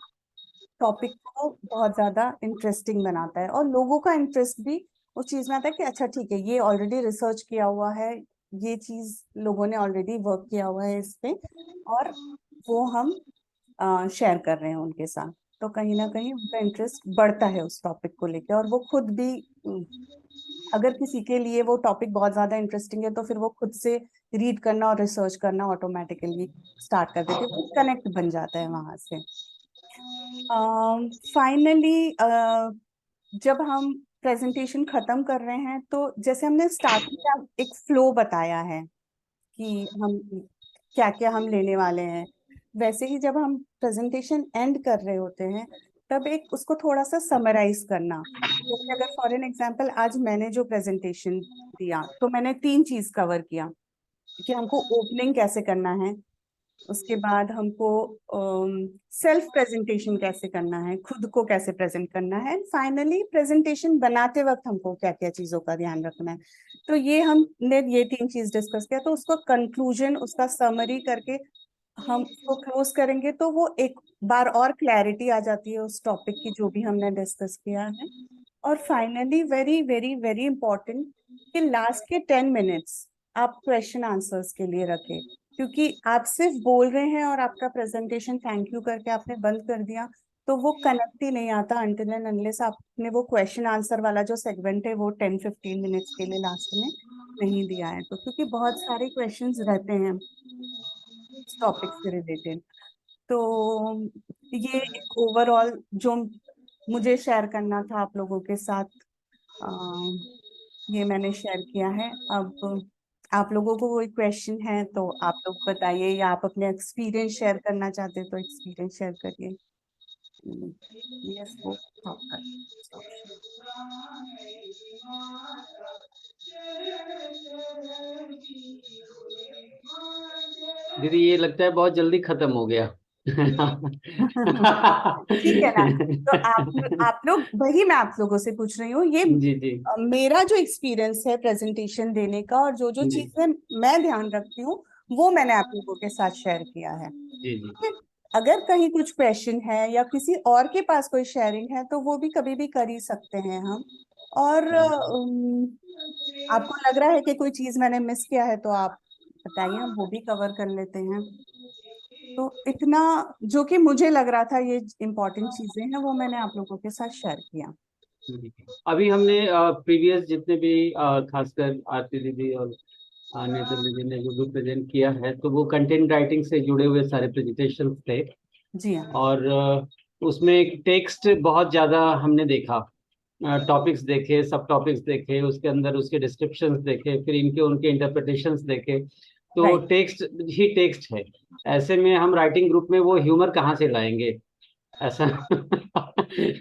टॉपिक को बहुत ज्यादा इंटरेस्टिंग बनाता है, और लोगों का इंटरेस्ट भी उस चीज में आता है कि अच्छा ठीक है ये ऑलरेडी रिसर्च किया हुआ है, ये चीज लोगों ने ऑलरेडी वर्क किया हुआ है इस पे, और वो हम शेयर कर रहे हैं उनके साथ। तो कहीं ना कहीं उनका इंटरेस्ट बढ़ता है उस टॉपिक को लेकर, और वो खुद भी अगर किसी के लिए वो टॉपिक बहुत ज्यादा इंटरेस्टिंग है तो फिर वो खुद से रीड करना और रिसर्च करना ऑटोमेटिकली स्टार्ट कर देते हैं, वो कनेक्ट बन जाता है वहां से। फाइनली जब हम प्रेजेंटेशन खत्म कर रहे हैं तो जैसे हमने स्टार्टिंग में एक फ्लो बताया है कि हम क्या क्या हम लेने वाले हैं, वैसे ही जब हम प्रेजेंटेशन एंड कर रहे होते हैं तब एक उसको थोड़ा सा समराइज करना। जैसे अगर फॉर एन एग्जांपल आज मैंने जो प्रेजेंटेशन दिया तो मैंने 3 चीज कवर किया कि हमको ओपनिंग कैसे करना है, उसके बाद हमको सेल्फ प्रेजेंटेशन कैसे करना है, खुद को कैसे प्रेजेंट करना है, फाइनली प्रेजेंटेशन बनाते वक्त हमको क्या क्या चीजों का ध्यान रखना है। तो ये हमने ये 3 चीज डिस्कस किया, तो उसको कंक्लूजन उसका समरी करके हम उसको क्लोज करेंगे तो वो एक बार और क्लैरिटी आ जाती है उस टॉपिक की जो भी हमने डिस्कस किया है। और finally very very very important कि लास्ट के 10 मिनट्स आप क्वेश्चन आंसर्स के लिए रखें, क्योंकि आप सिर्फ बोल रहे हैं और आपका प्रेजेंटेशन थैंक यू करके आपने बंद कर दिया तो वो कनेक्ट ही नहीं आता अनटिल एंड अनलेस आपने वो क्वेश्चन आंसर वाला जो सेगमेंट है वो 10-15 मिनट्स के लिए लास्ट में नहीं दिया है। तो क्योंकि बहुत सारे क्वेश्चंस रहते हैं टॉपिक से रिलेटेड, तो ये एक ओवरऑल जो मुझे शेयर करना था आप लोगों के साथ, ये मैंने शेयर किया है। अब आप लोगों को कोई क्वेश्चन है तो आप लोग बताइए, या आप अपने एक्सपीरियंस शेयर करना चाहते हैं तो एक्सपीरियंस शेयर करिए। यस वो दीदी ये लगता है बहुत जल्दी खत्म हो गया। ठीक है ना। तो आप लोग, वही मैं आप लोगों से पूछ रही हूँ, ये जी जी मेरा जो एक्सपीरियंस है प्रेजेंटेशन देने का, और जो जो जी चीजें मैं ध्यान रखती हूँ वो मैंने आप लोगों के साथ शेयर किया है। जी जी फिर अगर कहीं कुछ क्वेश्चन है या किसी और के पास कोई शेयरिंग है तो वो भी कभी भी कर ही सकते हैं हम। और आपको लग रहा है कि कोई चीज मैंने मिस किया है तो आप बताइए, हम वो भी कवर कर लेते हैं। तो इतना जो कि मुझे लग रहा था ये इम्पोर्टेंट चीजें हैं वो मैंने आप लोगों के साथ शेयर किया। जी। अभी हमने प्रीवियस जितने भी खासकर आरती दीदी और नेत्र दीदी ने जो भी प्रेजेंट किया है, तो वो कंटेंट राइटिंग से जुड़े हुए सारे प्रेजेंटेशन थे। जी हाँ। और उसमें टेक्स्ट बहुत ज़्यादा हमने देखा, टॉपिक्स देखे, सब टॉपिक्स देखे, उसके अंदर उसके डिस्क्रिप्शंस देखे, फिर इनके उनके इंटरप्रिटेशंस देखे। तो राइट। टेक्स्ट ही टेक्स्ट है। ऐसे में हम राइटिंग ग्रुप में वो ह्यूमर कहाँ से लाएंगे, ऐसा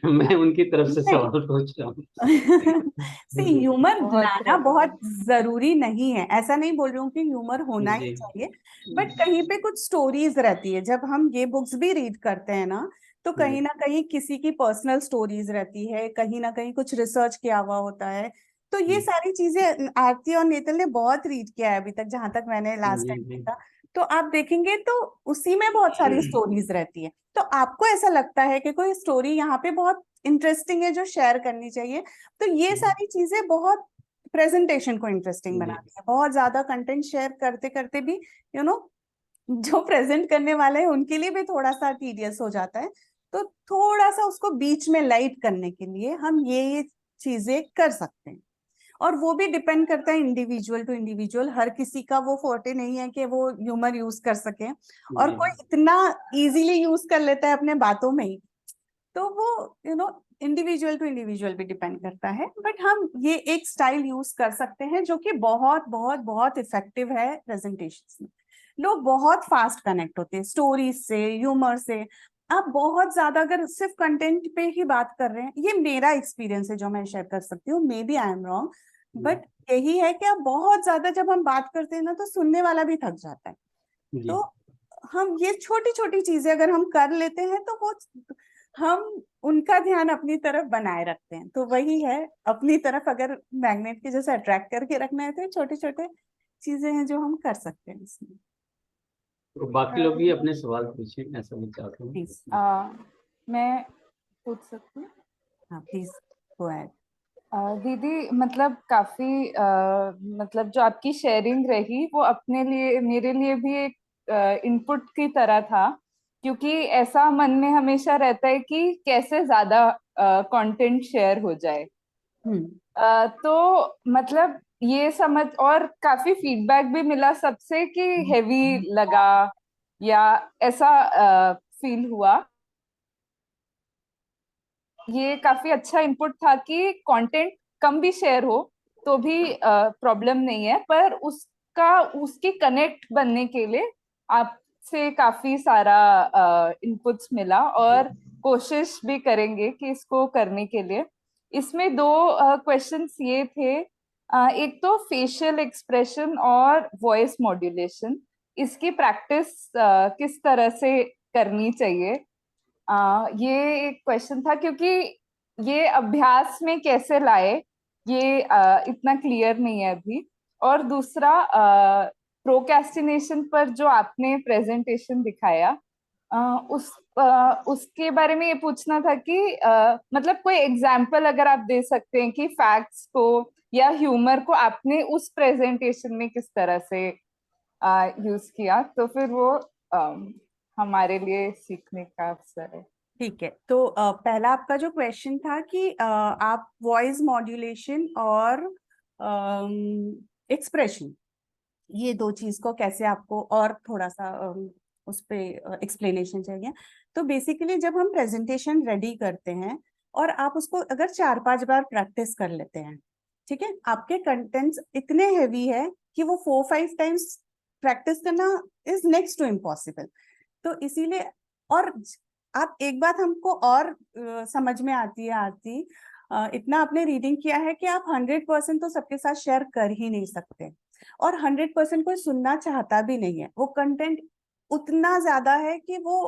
मैं उनकी तरफ से सवाल पूछ रहा हूँ। सी ह्यूमर बहुत लाना बहुत relevant। जरूरी नहीं है, ऐसा नहीं बोल रही हूँ कि ह्यूमर होना ही जी चाहिए। बट कहीं पे कुछ स्टोरीज रहती है, जब हम ये बुक्स भी रीड करते हैं ना, तो जी कहीं ना कहीं किसी की पर्सनल स्टोरीज रहती है, कहीं ना कहीं कुछ रिसर्च किया हुआ होता है। तो ये सारी चीजें आरती और नेतल ने बहुत रीड किया है अभी तक, जहां तक मैंने लास्ट जी टाइम जी देखा। तो आप देखेंगे तो उसी में बहुत सारी स्टोरीज रहती है। तो आपको ऐसा लगता है कि कोई स्टोरी यहाँ पे बहुत इंटरेस्टिंग है जो शेयर करनी चाहिए, तो ये सारी चीजें बहुत प्रेजेंटेशन को इंटरेस्टिंग जी बनाती है। बहुत ज्यादा कंटेंट शेयर करते करते भी जो प्रेजेंट करने वाले हैं उनके लिए भी थोड़ा सा टीडियस हो जाता है। तो थोड़ा सा उसको बीच में लाइट करने के लिए हम ये चीजें कर सकते हैं। और वो भी डिपेंड करता है इंडिविजुअल टू इंडिविजुअल, हर किसी का वो फोर्टे नहीं है कि वो ह्यूमर यूज कर सके, और जी कोई इतना इजीली यूज कर लेता है अपने बातों में ही। तो वो इंडिविजुअल टू इंडिविजुअल भी डिपेंड करता है। बट हम ये एक स्टाइल यूज कर सकते हैं जो कि बहुत बहुत बहुत इफेक्टिव है प्रेजेंटेशन में। लोग बहुत फास्ट कनेक्ट होते हैं स्टोरीज से, ह्यूमर से। आप बहुत ज्यादा अगर सिर्फ कंटेंट पे ही बात कर रहे हैं, ये मेरा एक्सपीरियंस है जो मैं शेयर कर सकती हूँ, maybe I am wrong, but यही है कि आप बहुत ज्यादा जब हम बात करते हैं ना तो सुनने वाला भी थक जाता है। जी तो हम ये छोटी छोटी चीजें अगर हम कर लेते हैं तो वो हम उनका ध्यान अपनी तरफ बनाए रखते हैं। तो वही है, अपनी तरफ अगर मैग्नेट के जैसे अट्रैक्ट करके रखना है तो छोटे छोटे चीजें हैं जो हम कर सकते हैं इसमें। तो बाकी लोग भी अपने सवाल पूछें, ऐसा मैं चाहता हूँ। प्लीज। मैं पूछ सकती हूँ? हाँ प्लीज गो अहेड। दीदी मतलब काफी मतलब जो आपकी शेयरिंग रही वो अपने लिए मेरे लिए भी एक इनपुट की तरह था, क्योंकि ऐसा मन में हमेशा रहता है कि कैसे ज्यादा कंटेंट शेयर हो जाए। हम्म। तो मतलब ये समझ, और काफी फीडबैक भी मिला सबसे कि हेवी लगा या ऐसा फील हुआ। ये काफी अच्छा इनपुट था कि कंटेंट कम भी शेयर हो तो भी प्रॉब्लम नहीं है, पर उसकी कनेक्ट बनने के लिए आपसे काफी सारा इनपुट्स मिला, और कोशिश भी करेंगे कि इसको करने के लिए। इसमें दो क्वेश्चंस ये थे, एक तो फेशियल एक्सप्रेशन और वॉइस मॉड्यूलेशन, इसकी प्रैक्टिस किस तरह से करनी चाहिए। ये एक क्वेश्चन था, क्योंकि ये अभ्यास में कैसे लाए ये इतना क्लियर नहीं है अभी। और दूसरा, प्रोक्रेस्टिनेशन पर जो आपने प्रेजेंटेशन दिखाया, उसके बारे में ये पूछना था कि मतलब कोई एग्जाम्पल अगर आप दे सकते हैं कि फैक्ट्स को या ह्यूमर को आपने उस प्रेजेंटेशन में किस तरह से यूज किया, तो फिर वो हमारे लिए सीखने का अवसर है। ठीक है। तो पहला आपका जो क्वेश्चन था कि आप वॉइस मॉड्यूलेशन और एक्सप्रेशन, ये दो चीज को कैसे आपको और थोड़ा सा उस पे एक्सप्लेनेशन चाहिए। तो बेसिकली जब हम प्रेजेंटेशन रेडी करते हैं और आप उसको अगर 4-5 बार प्रैक्टिस कर लेते हैं, ठीक है, आपके कंटेंट्स इतने हैवी है कि वो 4-5 टाइम्स प्रैक्टिस करना इज नेक्स्ट टू इम्पॉसिबल। तो इसीलिए, और आप एक बात हमको और समझ में आती है आरती, इतना आपने रीडिंग किया है कि आप 100% तो सबके साथ शेयर कर ही नहीं सकते, और 100% कोई सुनना चाहता भी नहीं है। वो कंटेंट उतना ज्यादा है कि वो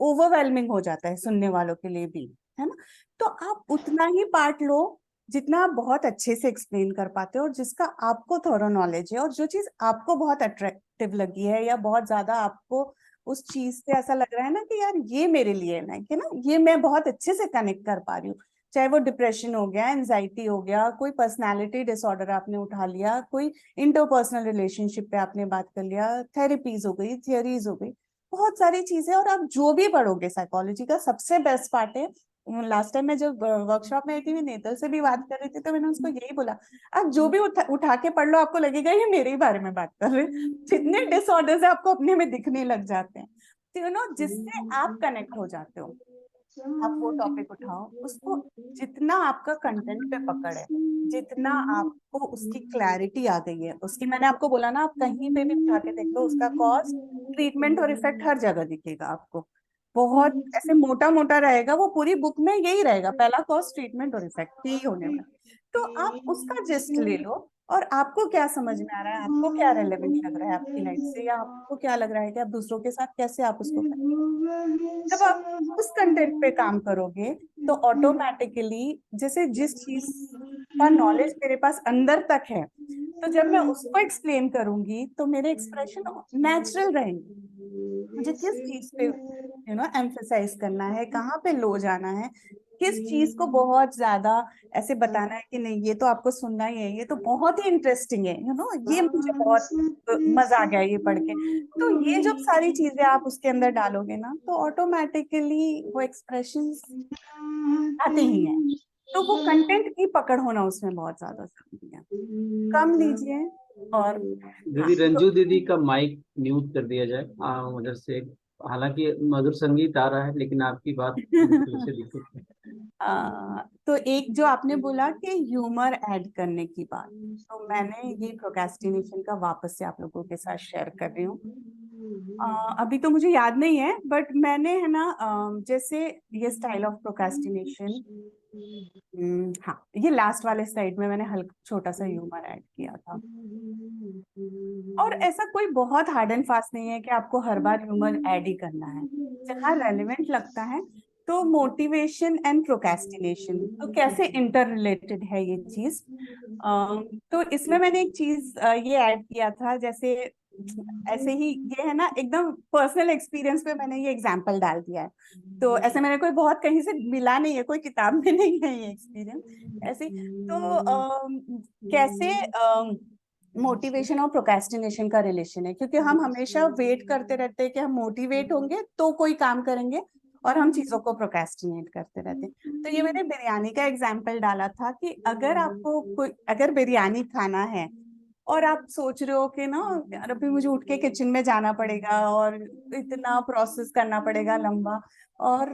ओवरवेलमिंग हो जाता है सुनने वालों के लिए भी, है ना। तो आप उतना ही पार्ट लो जितना आप बहुत अच्छे से एक्सप्लेन कर पाते हो और जिसका आपको थोड़ा नॉलेज है, और जो चीज आपको बहुत अट्रैक्टिव लगी है या बहुत ज्यादा आपको उस चीज से ऐसा लग रहा है ना कि यार ये मेरे लिए है ना, कि ना ये मैं बहुत अच्छे से कनेक्ट कर पा रही हूँ, चाहे वो डिप्रेशन हो गया, एंजाइटी हो गया, कोई पर्सनालिटी डिसऑर्डर आपने उठा लिया, कोई इंटरपर्सनल रिलेशनशिप पे आपने बात कर लिया, थेरेपीज हो गई, थियरीज हो गई, बहुत सारी चीजें। और आप जो भी पढ़ोगे साइकोलॉजी का सबसे बेस्ट पार्ट है, लास्ट टाइम मैं जब वर्कशॉप में आई थी, मैं नेतल से भी बात कर रही थी, तो मैंने उसको यही बोला, आप जो भी उठा के पढ़ लो आपको लगेगा ये मेरे ही बारे में बात कर रहे हैं। जितने डिसऑर्डर्स है आपको अपने में दिखने लग जाते हैं, तो यू नो जिससे आप कनेक्ट हो जाते हो, आप वो टॉपिक उठाओ, उसको जितना आपका कंटेंट पे पकड़ है, जितना आपको उसकी क्लैरिटी आ गई है उसकी, मैंने आपको बोला ना, आप कहीं पे भी उठा के देख लो उसका कॉज, ट्रीटमेंट और इफेक्ट हर जगह दिखेगा आपको। बहुत ऐसे मोटा मोटा रहेगा, वो पूरी बुक में यही रहेगा, पहला कॉज, ट्रीटमेंट और इफेक्ट, यही होने वाला। तो आप उसका जिस्ट ले लो, और आपको क्या समझ में आ रहा है, आपको क्या रेलेवेंट लग रहा है आपकी लाइफ से, या आपको क्या लग रहा है कि आप दूसरों के साथ कैसे आप उसको करेंगे। जब आप उस कंटेंट पे काम करोगे तो ऑटोमेटिकली, जैसे जिस चीज का नॉलेज मेरे पास अंदर तक है, तो जब मैं उसको एक्सप्लेन करूंगी तो मेरे एक्सप्रेशन नेचुरल रहेंगे। मुझे किस चीज पे एम्फेसाइज करना है, कहाँ पे लो जाना है, किस चीज को बहुत ज्यादा ऐसे बताना है कि नहीं ये तो आपको सुनना ही है, ये तो बहुत ही इंटरेस्टिंग है, ये मुझे बहुत मजा आ गया ये पढ़ के। तो ये जब सारी चीजें आप उसके अंदर डालोगे ना, तो ऑटोमेटिकली वो एक्सप्रेशंस आते ही हैं। तो वो कंटेंट की पकड़ होना उसमें बहुत ज्यादा जरूरी है। कम लीजिए। और दीदी, रंजू दीदी का माइक म्यूट कर दिया जाए उधर से। हालांकि मधुर संगीत आ रहा है, लेकिन आपकी बात फिर से दिक्कत है। तो एक जो आपने बोला कि ह्यूमर ऐड करने की बात, तो मैंने ये प्रोक्रेस्टिनेशन का वापस से आप लोगों के साथ शेयर कर रही हूँ। अभी तो मुझे याद नहीं है, बट मैंने है ना जैसे ये स्टाइल ऑफ प्रोक्रेस्टिनेशन, हाँ ये लास्ट वाले स्लाइड में मैंने हल्का छोटा सा ह्यूमर ऐड किया था। और ऐसा कोई बहुत हार्ड एंड फास्ट नहीं है कि आपको हर बार ह्यूमर ऐड ही करना है, जहाँ रेलेवेंट लगता है। तो मोटिवेशन एंड प्रोक्रेस्टिनेशन तो कैसे इंटर रिलेटेड है ये चीज। तो इसमें मैंने एक चीज ये ऐड किया था, जैसे ऐसे ही ये है ना एकदम पर्सनल एक्सपीरियंस पे मैंने ये एग्जांपल डाल दिया है। तो ऐसे मैंने कोई बहुत कहीं से मिला नहीं है, कोई किताब में नहीं है ये एक्सपीरियंस ऐसे। तो कैसे मोटिवेशन और प्रोक्रेस्टिनेशन का रिलेशन है, क्योंकि हम हमेशा वेट करते रहते हैं कि हम मोटिवेट होंगे तो कोई काम करेंगे, और हम चीजों को प्रोक्रेस्टिनेट करते रहते हैं। तो ये मैंने बिरयानी का एग्जांपल डाला था कि अगर आपको अगर बिरयानी खाना है और आप सोच रहे हो कि ना यार अभी मुझे उठ के किचन में जाना पड़ेगा और इतना प्रोसेस करना पड़ेगा लंबा, और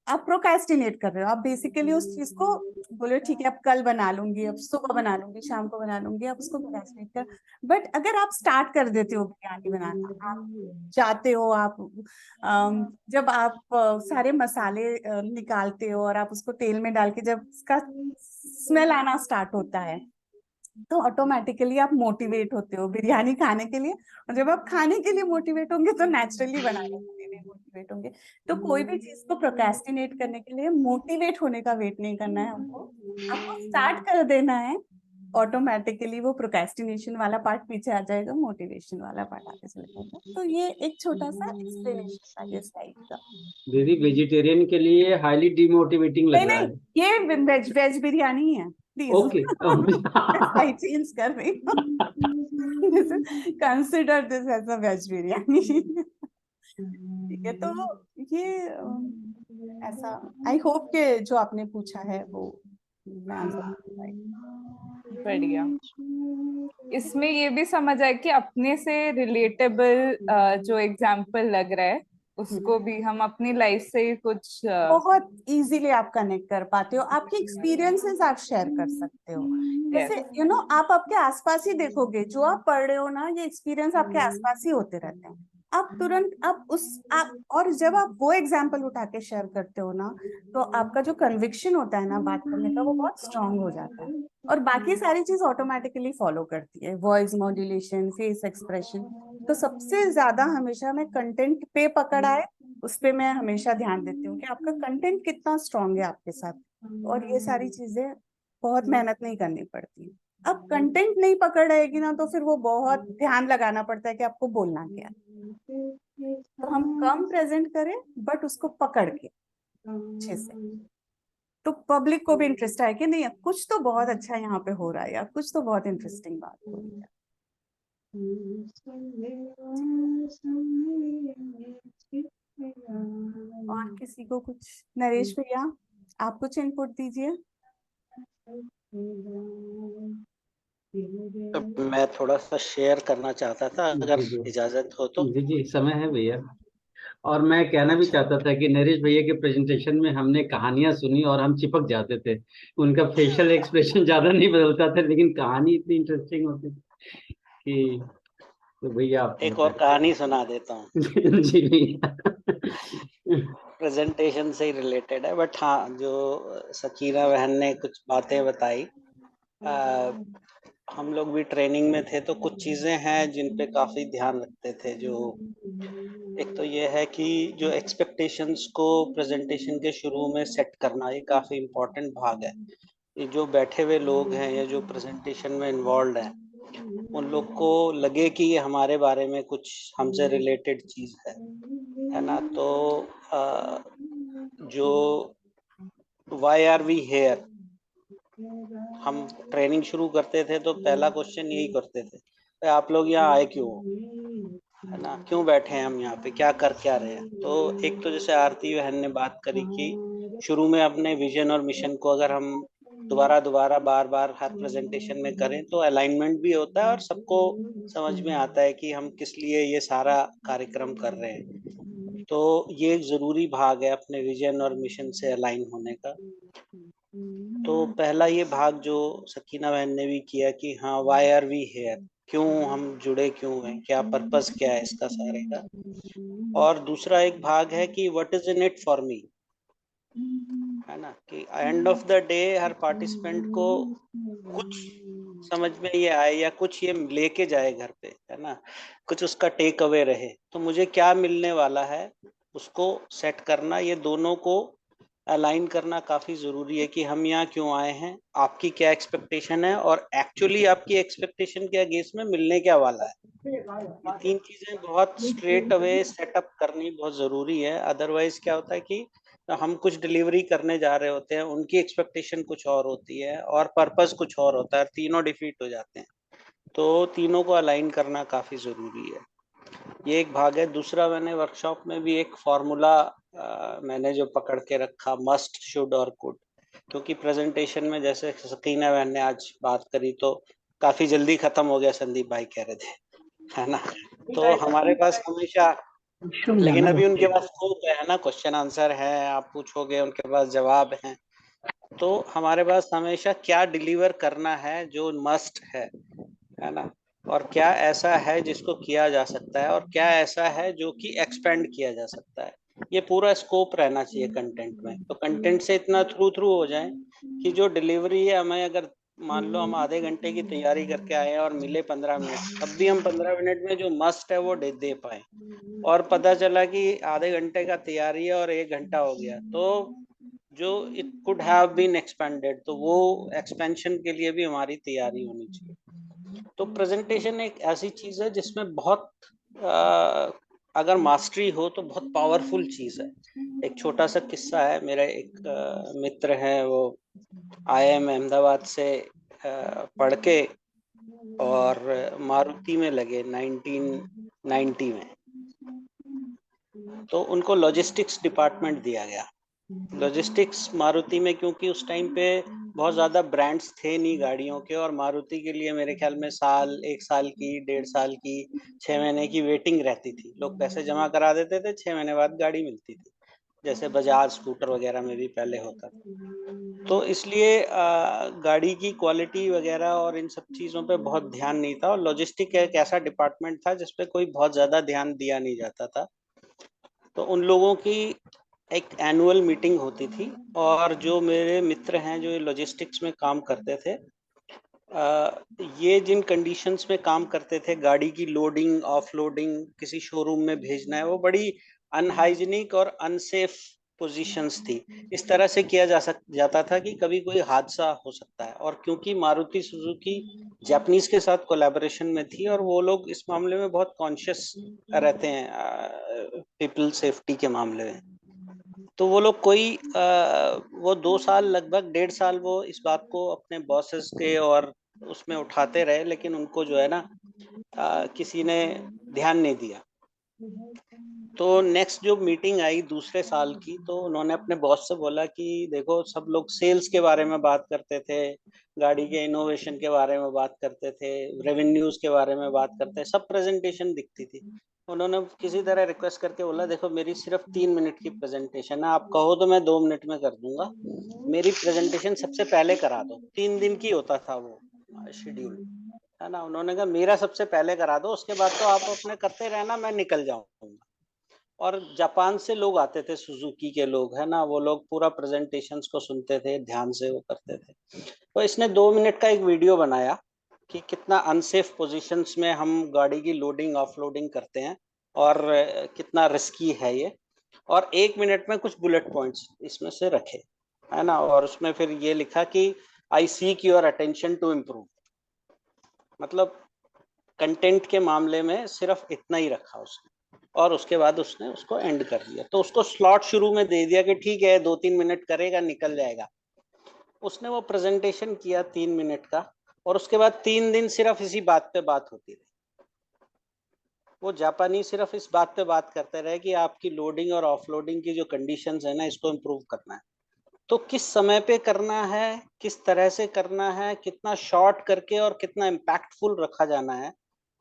आप प्रोक्रेस्टिनेट कर रहे हो, आप बेसिकली उस चीज को बोले ठीक है अब कल बना लूंगी, अब सुबह बना लूंगी, शाम को बना लूंगी, आप उसको प्रोक्रेस्टिनेट कर। बट अगर आप स्टार्ट कर देते हो बिरयानी बनाना, आप जाते हो, आप जब आप सारे मसाले निकालते हो और आप उसको तेल में डाल के जब उसका स्मेल आना स्टार्ट होता है, तो ऑटोमेटिकली आप मोटिवेट होते हो बिरयानी खाने के लिए। और जब आप खाने के लिए मोटिवेट होंगे तो नेचुरली बनाने के लिए भी मोटिवेट होंगे। तो कोई भी चीज को प्रोक्रेस्टिनेट करने के लिए मोटिवेट होने का वेट नहीं करना है हमको, आपको स्टार्ट कर देना है। ऑटोमेटिकली वो प्रोक्रेस्टिनेशन वाला पार्ट पीछे आ जाएगा, मोटिवेशन वाला पार्ट आगे चले जाएगा। तो ये एक छोटा सा एक्सप्लेनेशन था ये स्लाइड का। दीदी, वेजिटेरियन के लिए हाईली डिमोटिवेटिंग लग रहा है। ये वेज बिरयानी है, प्लीज ओके। स्लाइड चेंज कर रही हूँ। Consider this as a veg biryani. ठीक है, तो ये ऐसा, आई होप के जो आपने पूछा है वो मैं आंसर कर पाई। बढ़िया। इसमें ये भी समझ आया कि अपने से रिलेटेबल जो एग्जाम्पल लग रहा है उसको भी हम अपनी लाइफ से कुछ बहुत इजीली आप कनेक्ट कर पाते हो, आपके एक्सपीरियंसेस आप शेयर कर सकते हो। जैसे यू नो आप आपके आसपास ही देखोगे, जो आप पढ़ रहे हो ना, ये एक्सपीरियंस आपके आसपास ही होते रहते हैं। आप तुरंत आप और जब आप वो एग्जाम्पल उठा के शेयर करते हो ना, तो आपका जो कन्विक्शन होता है ना बात करने का, वो बहुत स्ट्रांग हो जाता है, और बाकी सारी चीज ऑटोमेटिकली फॉलो करती है, वॉइस मॉड्यूलेशन, फेस एक्सप्रेशन। तो सबसे ज्यादा हमेशा मैं कंटेंट पे पकड़ आए, उस पे मैं हमेशा ध्यान देती हूँ कि आपका कंटेंट कितना स्ट्रांग है आपके साथ, और ये सारी चीजें बहुत मेहनत नहीं करनी पड़ती। अब कंटेंट नहीं पकड़ रहेगी ना, तो फिर वो बहुत ध्यान लगाना पड़ता है कि आपको बोलना क्या है। तो हम कम प्रेजेंट करें बट उसको पकड़ के अच्छे से, तो पब्लिक को भी इंटरेस्ट आए कि नहीं कुछ तो बहुत अच्छा यहाँ पे हो रहा है, या कुछ तो बहुत इंटरेस्टिंग बात हो रही है। और किसी को कुछ, नरेश भैया आप कुछ इनपुट दीजिए। मैं थोड़ा सा शेयर करना चाहता था, अगर जी जी इजाजत हो तो। जी जी, समय है भैया। और मैं कहना भी चाहता था कि नरेश भैया के प्रेजेंटेशन में हमने कहानियां सुनी और हम चिपक जाते थे। उनका फेशियल एक्सप्रेशन ज्यादा नहीं बदलता था, लेकिन कहानी इतनी इंटरेस्टिंग होती थी कि, तो भैया आप एक और कहानी सुना देता हूँ, जी भैया। प्रेजेंटेशन से ही रिलेटेड है, बट हाँ, जो सकीना बहन ने कुछ बातें बताई, हम लोग भी ट्रेनिंग में थे तो कुछ चीज़ें हैं जिन पे काफ़ी ध्यान रखते थे। जो एक तो ये है कि जो एक्सपेक्टेशंस को प्रेजेंटेशन के शुरू में सेट करना, ये काफ़ी इम्पोर्टेंट भाग है। ये जो बैठे हुए लोग हैं या जो प्रेजेंटेशन में इन्वॉल्व हैं, उन लोग को लगे कि ये हमारे बारे में कुछ हमसे रिलेटेड चीज़ है ना। तो जो वाई आर वी हेयर, हम ट्रेनिंग शुरू करते थे तो पहला क्वेश्चन यही करते थे, "भाई, आप लोग यहाँ आए क्यों हो? है ना, क्यों बैठे हैं हम यहाँ पे, क्या कर क्या रहे हैं?" तो एक तो जैसे आरती बहन ने बात करी कि शुरू में अपने विजन और मिशन को अगर हम दोबारा बार बार हर प्रेजेंटेशन में करें तो अलाइनमेंट भी होता है और सबको समझ में आता है कि हम किस लिए ये सारा कार्यक्रम कर रहे हैं। तो ये एक ज़रूरी भाग है अपने विजन और मिशन से अलाइन होने का। तो पहला ये भाग जो सकीना बहन ने भी किया कि हाँ, वाई आर वी हेयर, क्यों हम जुड़े, क्यों हैं, क्या पर्पस क्या है इसका सारे का। और दूसरा एक भाग है कि what is in it for me, है ना, कि end of the day her participant को कुछ समझ में ये आए या कुछ ये लेके जाए घर पे, है ना, कुछ उसका टेक अवे रहे। तो मुझे क्या मिलने वाला है उसको सेट करना, ये दोनों को अलाइन करना काफी जरूरी है कि हम यहाँ क्यों आए हैं, आपकी क्या एक्सपेक्टेशन है और एक्चुअली आपकी एक्सपेक्टेशन के अगेंस्ट में मिलने क्या वाला है। ये तीन चीजें बहुत स्ट्रेट अवे सेटअप करनी बहुत जरूरी है। अदरवाइज क्या होता है कि हम कुछ डिलीवरी करने जा रहे होते हैं, उनकी एक्सपेक्टेशन कुछ और होती है और पर्पस कुछ और होता है, तीनों डिफीट हो जाते हैं। तो तीनों को अलाइन करना काफी जरूरी है, ये एक भाग है। दूसरा, मैंने वर्कशॉप में भी एक फॉर्मूला मैंने जो पकड़ के रखा, मस्ट, शुड और कुड, क्योंकि प्रेजेंटेशन में जैसे सकीना बहन ने आज बात करी तो काफी जल्दी खत्म हो गया, संदीप भाई कह रहे थे, है ना। तो हमारे पास हमेशा, लेकिन अभी उनके पास स्कोप है ना, क्वेश्चन आंसर है, आप पूछोगे उनके पास जवाब है। तो हमारे पास हमेशा क्या डिलीवर करना है जो मस्ट है ना, और क्या ऐसा है जिसको किया जा सकता है और क्या ऐसा है जो कि एक्सपेंड किया जा सकता है। ये पूरा स्कोप रहना चाहिए कंटेंट में। तो कंटेंट से इतना थ्रू हो जाए कि जो डिलीवरी है, हमें अगर मान लो हम आधे घंटे की तैयारी करके आए हैं और मिले 15 मिनट, तब भी हम 15 मिनट में जो मस्ट है वो दे पाए। और पता चला कि आधे घंटे का तैयारी है और 1 घंटा हो गया, तो जो it could have been expanded, तो वो एक्सपेंशन के लिए भी हमारी तैयारी होनी चाहिए। तो प्रेजेंटेशन एक ऐसी चीज है जिसमें बहुत अगर मास्टरी हो तो बहुत पावरफुल चीज है। एक छोटा सा किस्सा है, मेरा एक मित्र है, वो IIM अहमदाबाद से पढ़ के और मारुति में लगे 1990 में। तो उनको लॉजिस्टिक्स डिपार्टमेंट दिया गया। लॉजिस्टिक्स मारुति में, क्योंकि उस टाइम पे बहुत ज़्यादा ब्रांड्स थे नहीं गाड़ियों के, और मारुति के लिए मेरे ख्याल में 1 साल की, 1.5 साल की, 6 महीने की वेटिंग रहती थी। लोग पैसे जमा करा देते थे, 6 महीने बाद गाड़ी मिलती थी। जैसे बजाज स्कूटर वगैरह में भी पहले होता था। तो इसलिए गाड़ी की क्वालिटी वगैरह और इन सब चीज़ों पे बहुत ध्यान नहीं था, और लॉजिस्टिक एक ऐसा डिपार्टमेंट था जिसपे कोई बहुत ज़्यादा ध्यान दिया नहीं जाता था। तो उन लोगों की एक एनुअल मीटिंग होती थी, और जो मेरे मित्र हैं जो लॉजिस्टिक्स में काम करते थे, ये जिन कंडीशंस में काम करते थे, गाड़ी की लोडिंग ऑफलोडिंग किसी शोरूम में भेजना है, वो बड़ी अनहाइजीनिक और अनसेफ पोजीशंस थी। इस तरह से किया जाता था कि कभी कोई हादसा हो सकता है। और क्योंकि मारुति सुजुकी जापानीज के साथ कोलैबोरेशन में थी, और वो लोग इस मामले में बहुत कॉन्शियस रहते हैं पीपल सेफ्टी के मामले में, तो वो लोग वो 2 साल, लगभग 1.5 साल वो इस बात को अपने बॉसेस के और उसमें उठाते रहे, लेकिन उनको जो है ना किसी ने ध्यान नहीं दिया। तो नेक्स्ट जो मीटिंग आई दूसरे साल की, तो उन्होंने अपने बॉस से बोला कि देखो, सब लोग सेल्स के बारे में बात करते थे, गाड़ी के इनोवेशन के बारे में बात करते थे, रेवेन्यूज के बारे में बात करते, सब प्रेजेंटेशन दिखती थी। उन्होंने किसी तरह रिक्वेस्ट करके बोला, देखो मेरी सिर्फ 3 मिनट की प्रेजेंटेशन है, आप कहो तो मैं 2 मिनट में कर दूंगा, मेरी प्रेजेंटेशन सबसे पहले करा दो। 3 दिन की होता था वो शेड्यूल, है ना। उन्होंने कहा मेरा सबसे पहले करा दो, उसके बाद तो आप अपने करते रहना, मैं निकल जाऊंगा। और जापान से लोग आते थे, सुजुकी के लोग, है ना, वो लोग पूरा प्रेजेंटेशंस को सुनते थे, ध्यान से वो करते थे। तो इसने 2 मिनट का एक वीडियो बनाया कि कितना अनसेफ पोजीशंस में हम गाड़ी की लोडिंग ऑफलोडिंग करते हैं, और कितना रिस्की है ये, और 1 मिनट में कुछ बुलेट पॉइंट्स इसमें से रखे, है ना। और उसमें फिर ये लिखा कि I seek your attention to improve, मतलब कंटेंट के मामले में सिर्फ इतना ही रखा उसने, और उसके बाद उसने उसको एंड कर दिया। तो उसको स्लॉट शुरू में दे दिया कि ठीक है 2-3 मिनट करेगा, निकल जाएगा। उसने वो प्रेजेंटेशन किया 3 मिनट का, और उसके बाद 3 दिन सिर्फ इसी बात पे बात होती रही। वो जापानी सिर्फ इस बात पे बात करते रहे कि आपकी लोडिंग और ऑफलोडिंग की जो कंडीशंस है ना, इसको इम्प्रूव करना है। तो किस समय पे करना है, किस तरह से करना है, कितना शॉर्ट करके और कितना इम्पैक्टफुल रखा जाना है,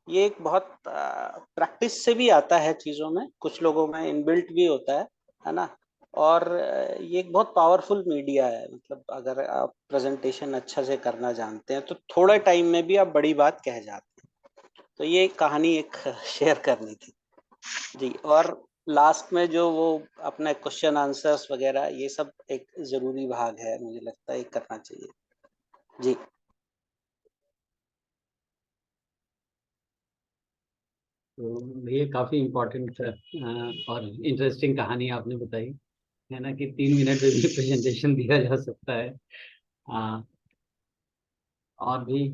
ये एक बहुत प्रैक्टिस से भी आता है चीज़ों में, कुछ लोगों में इनबिल्ट भी होता है ना। और ये एक बहुत पावरफुल मीडिया है, मतलब अगर आप प्रेजेंटेशन अच्छा से करना जानते हैं तो थोड़े टाइम में भी आप बड़ी बात कह जाते हैं। तो ये कहानी एक शेयर करनी थी जी। और लास्ट में जो वो अपना क्वेश्चन आंसर्स वगैरह, ये सब एक जरूरी भाग है, मुझे लगता है करना चाहिए जी। तो ये काफी इम्पोर्टेंट और इंटरेस्टिंग कहानी आपने बताई, है ना, कि 3 मिनट में भी प्रेजेंटेशन दिया जा सकता है। और भी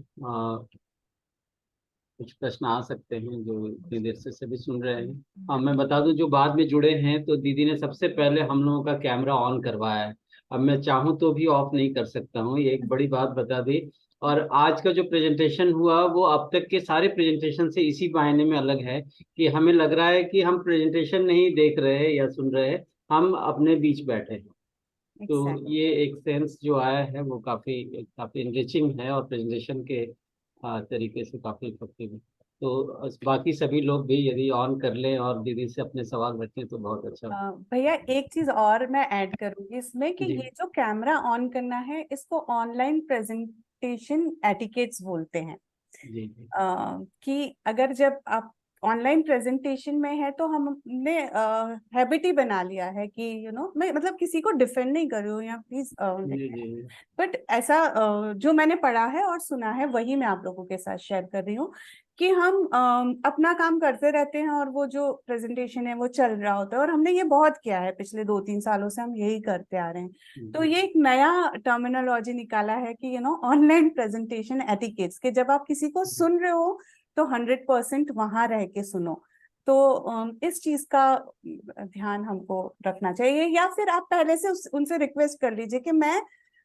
कुछ प्रश्न आ सकते हैं जो इतनी देर से सभी सुन रहे हैं। मैं बता दूं, जो बाद में जुड़े हैं, तो दीदी ने सबसे पहले हम लोगों का कैमरा ऑन करवाया है। अब मैं चाहूं तो भी ऑफ नहीं कर सकता हूं, ये एक बड़ी बात बता दी। और आज का जो प्रेजेंटेशन हुआ वो अब तक के सारे प्रेजेंटेशन से इसी मायने में अलग है कि हमें लग रहा है कि हम प्रेजेंटेशन नहीं देख रहे या सुन रहे, हम अपने बीच बैठे हैं। तो Exactly. ये एक सेंस जो आया है वो काफी काफी एनरिचिंग है, और प्रेजेंटेशन के तरीके से काफी इफेक्टिव है। तो बाकी सभी लोग भी यदि ऑन कर लें और दीदी से अपने सवाल रखें तो बहुत अच्छा भैया एक चीज और मैं ऐड करूंगी इसमें कि जी ये जो कैमरा ऑन करना है, इसको ऑनलाइन प्रेजेंटेशन एटिकेट्स बोलते हैं। जी जी कि अगर जब आप ऑनलाइन प्रेजेंटेशन में है तो हमने हैबिट ही बना लिया है कि मैं मतलब किसी को डिफेंड नहीं कर रही हूँ या प्लीज, जी जी बट ऐसा जो मैंने पढ़ा है और सुना है वही मैं आप लोगों के साथ शेयर कर रही हूँ कि हम अपना काम करते रहते हैं और वो जो प्रेजेंटेशन है वो चल रहा होता है, और हमने ये बहुत किया है पिछले 2-3 सालों से, हम यही करते आ रहे हैं। तो ये एक नया टर्मिनोलॉजी निकाला है कि ऑनलाइन प्रेजेंटेशन एटिकेट्स, के जब आप किसी को सुन रहे हो तो 100% वहां रह के सुनो। तो इस चीज का ध्यान हमको रखना चाहिए, या फिर आप पहले से उनसे रिक्वेस्ट कर लीजिए कि मैं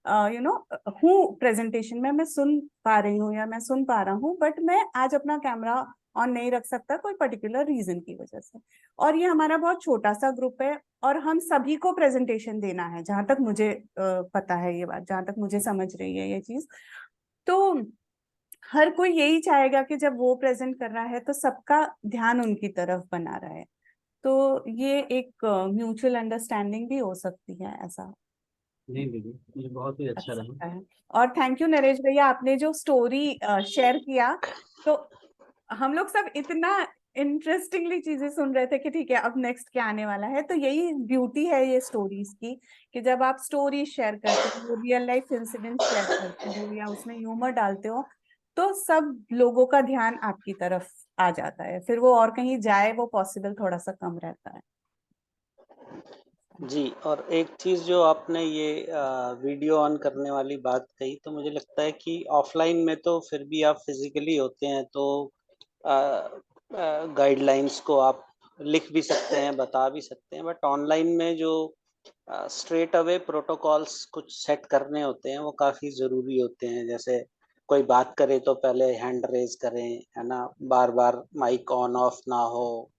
हूँ प्रेजेंटेशन में, मैं सुन पा रही हूँ या मैं सुन पा रहा हूँ, बट मैं आज अपना कैमरा ऑन नहीं रख सकता कोई पर्टिकुलर रीजन की वजह से। और ये हमारा बहुत छोटा सा ग्रुप है, और हम सभी को प्रेजेंटेशन देना है, जहां तक मुझे पता है ये बात, जहां तक मुझे समझ रही है ये चीज। तो हर कोई यही चाहेगा कि जब वो प्रेजेंट कर रहा है तो सबका ध्यान उनकी तरफ बना रहा है। तो ये एक म्यूचुअल अंडरस्टैंडिंग भी हो सकती है, ऐसा नहीं दीदी, ये बहुत ही अच्छा लग रहा। सकता है। और थैंक यू नरेश भैया, आपने जो स्टोरी शेयर किया, तो हम लोग सब इतना इंटरेस्टिंगली चीजें सुन रहे थे कि ठीक है अब नेक्स्ट क्या आने वाला है। तो यही ब्यूटी है ये स्टोरीज की, कि जब आप स्टोरी शेयर करते हो, रियल लाइफ इंसिडेंट शेयर करते हो या उसमें ह्यूमर डालते हो, तो सब लोगों का ध्यान आपकी तरफ आ जाता है, फिर वो और कहीं जाए वो पॉसिबल थोड़ा सा कम रहता है। जी, और एक चीज़ जो आपने ये वीडियो ऑन करने वाली बात कही, तो मुझे लगता है कि ऑफलाइन में तो फिर भी आप फिजिकली होते हैं, तो गाइडलाइंस को आप लिख भी सकते हैं, बता भी सकते हैं, बट ऑनलाइन में जो स्ट्रेट अवे प्रोटोकॉल्स कुछ सेट करने होते हैं वो काफ़ी ज़रूरी होते हैं। जैसे कोई बात करे तो पहले हैंड रेज करें, है ना, बार बार माइक ऑन ऑफ ना हो,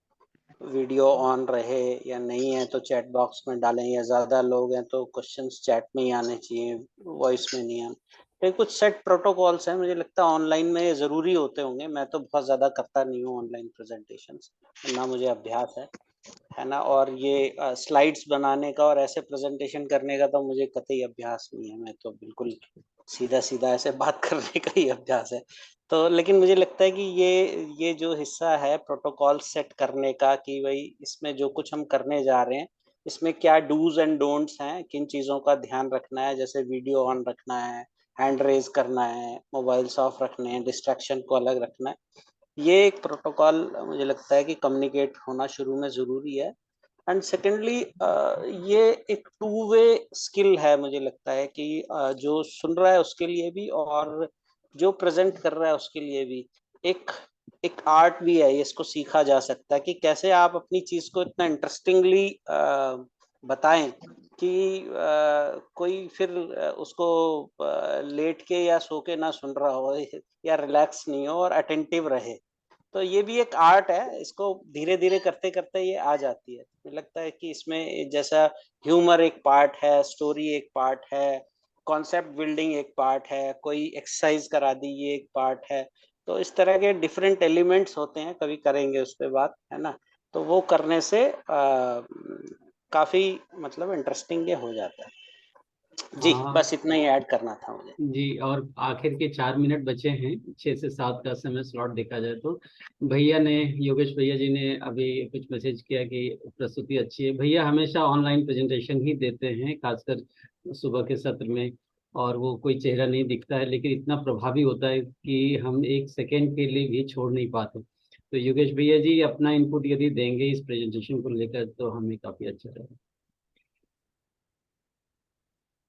वीडियो ऑन रहे या नहीं है तो चैट बॉक्स में डालें, या ज़्यादा लोग हैं तो क्वेश्चंस चैट में ही आने चाहिए, वॉइस में नहीं आने। तो कुछ सेट प्रोटोकॉल्स हैं, मुझे लगता है ऑनलाइन में ये ज़रूरी होते होंगे। मैं तो बहुत ज़्यादा करता नहीं हूँ ऑनलाइन प्रेजेंटेशंस, ना मुझे अभ्यास है ना। और ये स्लाइड्स बनाने का और ऐसे प्रेजेंटेशन करने का तो मुझे कतई अभ्यास नहीं है। मैं तो बिल्कुल सीधा सीधा ऐसे बात करने का ही अभ्यास है। तो लेकिन मुझे लगता है कि ये जो हिस्सा है प्रोटोकॉल सेट करने का, कि भाई इसमें जो कुछ हम करने जा रहे हैं इसमें क्या डूज एंड डोंट्स हैं, किन चीज़ों का ध्यान रखना है, जैसे वीडियो ऑन रखना है, हैंड रेज करना है, मोबाइल्स ऑफ रखने हैं, डिस्ट्रैक्शन को अलग रखना है। ये एक प्रोटोकॉल मुझे लगता है कि कम्युनिकेट होना शुरू में ज़रूरी है। एंड सेकेंडली ये एक टू वे स्किल है, मुझे लगता है कि जो सुन रहा है उसके लिए भी और जो प्रेजेंट कर रहा है उसके लिए भी एक एक आर्ट भी है। इसको सीखा जा सकता है कि कैसे आप अपनी चीज को इतना इंटरेस्टिंगली बताएं कि कोई फिर उसको लेट के या सो के ना सुन रहा हो या रिलैक्स नहीं हो और अटेंटिव रहे। तो ये भी एक आर्ट है, इसको धीरे धीरे करते करते ये आ जाती है। मुझे लगता है कि इसमें जैसा ह्यूमर एक पार्ट है, स्टोरी एक पार्ट है, कॉन्सेप्ट बिल्डिंग एक पार्ट है, कोई एक्सरसाइज करा दी ये एक पार्ट है। तो इस तरह के डिफरेंट एलिमेंट्स होते हैं, कभी करेंगे उस पर बात, है ना। तो वो करने से काफी मतलब इंटरेस्टिंग ये हो जाता है। जी, हाँ बस इतना ही ऐड करना था मुझे। जी, और आखिर के 4 मिनट बचे हैं, 6 से 7 का समय स्लॉट देखा जाए तो। भैया ने, योगेश भैया जी ने अभी कुछ मैसेज किया कि प्रस्तुति अच्छी है। भैया हमेशा ऑनलाइन प्रेजेंटेशन ही देते हैं, खासकर सुबह के सत्र में, और वो कोई चेहरा नहीं दिखता है लेकिन इतना प्रभावी होता है कि हम एक सेकेंड के लिए भी छोड़ नहीं पाते। तो योगेश भैया जी अपना इनपुट यदि देंगे इस प्रेजेंटेशन को लेकर तो हमें काफ़ी अच्छा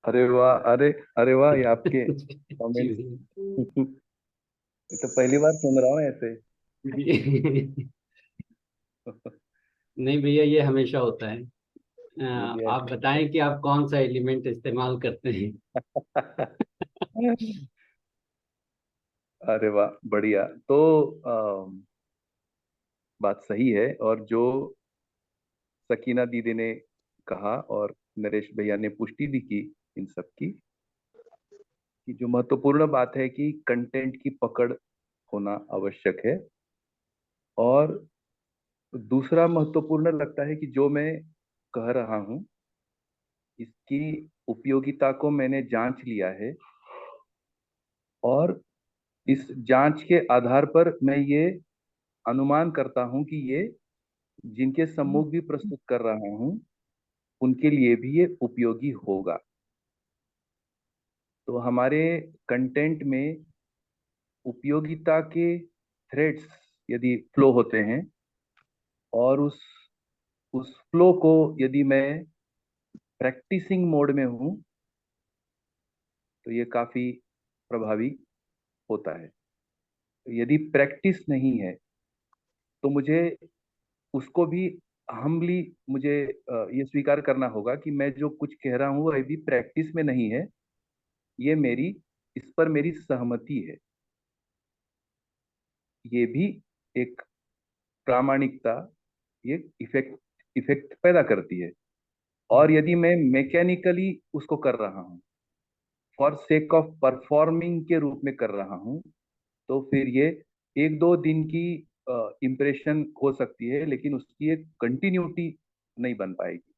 अरे वाह, अरे अरे वाह, ये आपके रहेगा। जी कमेंट्स। भैया। ये तो पहली बार सुन रहा हूँ ऐसे। जी। नहीं भैया, ये हमेशा होता है। चलिए आप बताएं कि आप कौन सा एलिमेंट इस्तेमाल करते हैं। अरे वाह, बढ़िया। तो बात सही है, और जो सकीना दीदी ने कहा और नरेश भैया ने पुष्टि भी की इन सब की, कि जो महत्वपूर्ण बात है कि कंटेंट की पकड़ होना आवश्यक है। और दूसरा महत्वपूर्ण लगता है कि जो मैं कह रहा हूँ इसकी उपयोगिता को मैंने जांच लिया है, और इस जांच के आधार पर मैं ये अनुमान करता हूं कि ये जिनके सम्मुख भी प्रस्तुत कर रहा हूं उनके लिए भी ये उपयोगी होगा। तो हमारे कंटेंट में उपयोगिता के थ्रेड्स यदि फ्लो होते हैं, और उस फ्लो को यदि मैं प्रैक्टिसिंग मोड में हूं, तो ये काफी प्रभावी होता है। यदि प्रैक्टिस नहीं है तो मुझे उसको भी हम्बली मुझे ये स्वीकार करना होगा कि मैं जो कुछ कह रहा हूँ वो अभी प्रैक्टिस में नहीं है। ये मेरी इस पर मेरी सहमति है। ये भी एक प्रामाणिकता, ये इफेक्ट इफेक्ट पैदा करती है। और यदि मैं मैकेनिकली उसको कर रहा हूँ, फॉर सेक ऑफ परफॉर्मिंग के रूप में कर रहा हूँ, तो फिर ये 1-2 दिन की इम्प्रेशन हो सकती है, लेकिन उसकी एक कंटिन्यूटी नहीं बन पाएगी।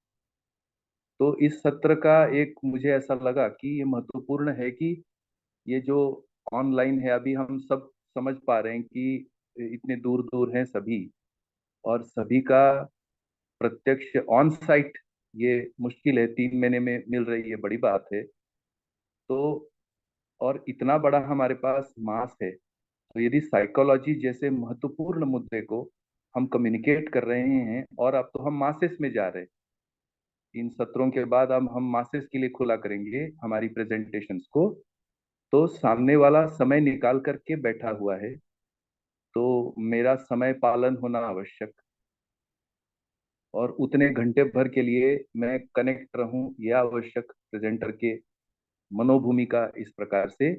तो इस सत्र का एक मुझे ऐसा लगा कि ये महत्वपूर्ण है कि ये जो ऑनलाइन है, अभी हम सब समझ पा रहे हैं कि इतने दूर दूर हैं सभी, और सभी का प्रत्यक्ष ऑन साइट ये मुश्किल है, 3 महीने में मिल रही है, बड़ी बात है। तो और इतना बड़ा हमारे पास मास है, तो यदि साइकोलॉजी जैसे महत्वपूर्ण मुद्दे को हम कम्युनिकेट कर रहे हैं, और अब तो हम मासेस में जा रहे हैं, इन सत्रों के बाद अब हम मासेस के लिए खुला करेंगे हमारी प्रेजेंटेशंस को, तो सामने वाला समय निकाल करके बैठा हुआ है, तो मेरा समय पालन होना आवश्यक, और उतने घंटे भर के लिए मैं कनेक्ट रहूं यह आवश्यक, प्रेजेंटर के मनोभूमिका इस प्रकार से।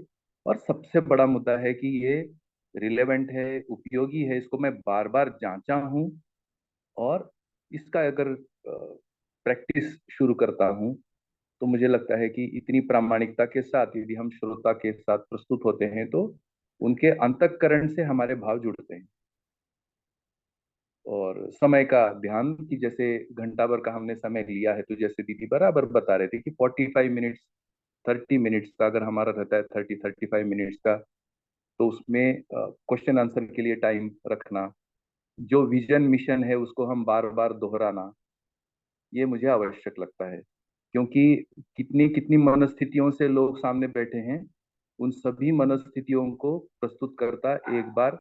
और सबसे बड़ा मुद्दा है कि ये रिलेवेंट है, उपयोगी है, इसको मैं बार बार जांचा हूं, और इसका अगर प्रैक्टिस शुरू करता हूं, तो मुझे लगता है कि इतनी प्रामाणिकता के साथ यदि हम श्रोता के साथ प्रस्तुत होते हैं, तो उनके अंतःकरण से हमारे भाव जुड़ते हैं। और समय का ध्यान, कि जैसे घंटा भर का हमने समय लिया है, तो जैसे दीदी बराबर बता रहे थे कि 45 मिनट्स 30 मिनट्स का अगर हमारा रहता है, 35 मिनट्स का, तो उसमें क्वेश्चन आंसर के लिए टाइम रखना, जो विजन मिशन है उसको हम बार बार दोहराना, ये मुझे आवश्यक लगता है। क्योंकि कितनी कितनी मनस्थितियों से लोग सामने बैठे हैं, उन सभी मनस्थितियों को प्रस्तुतकर्ता एक बार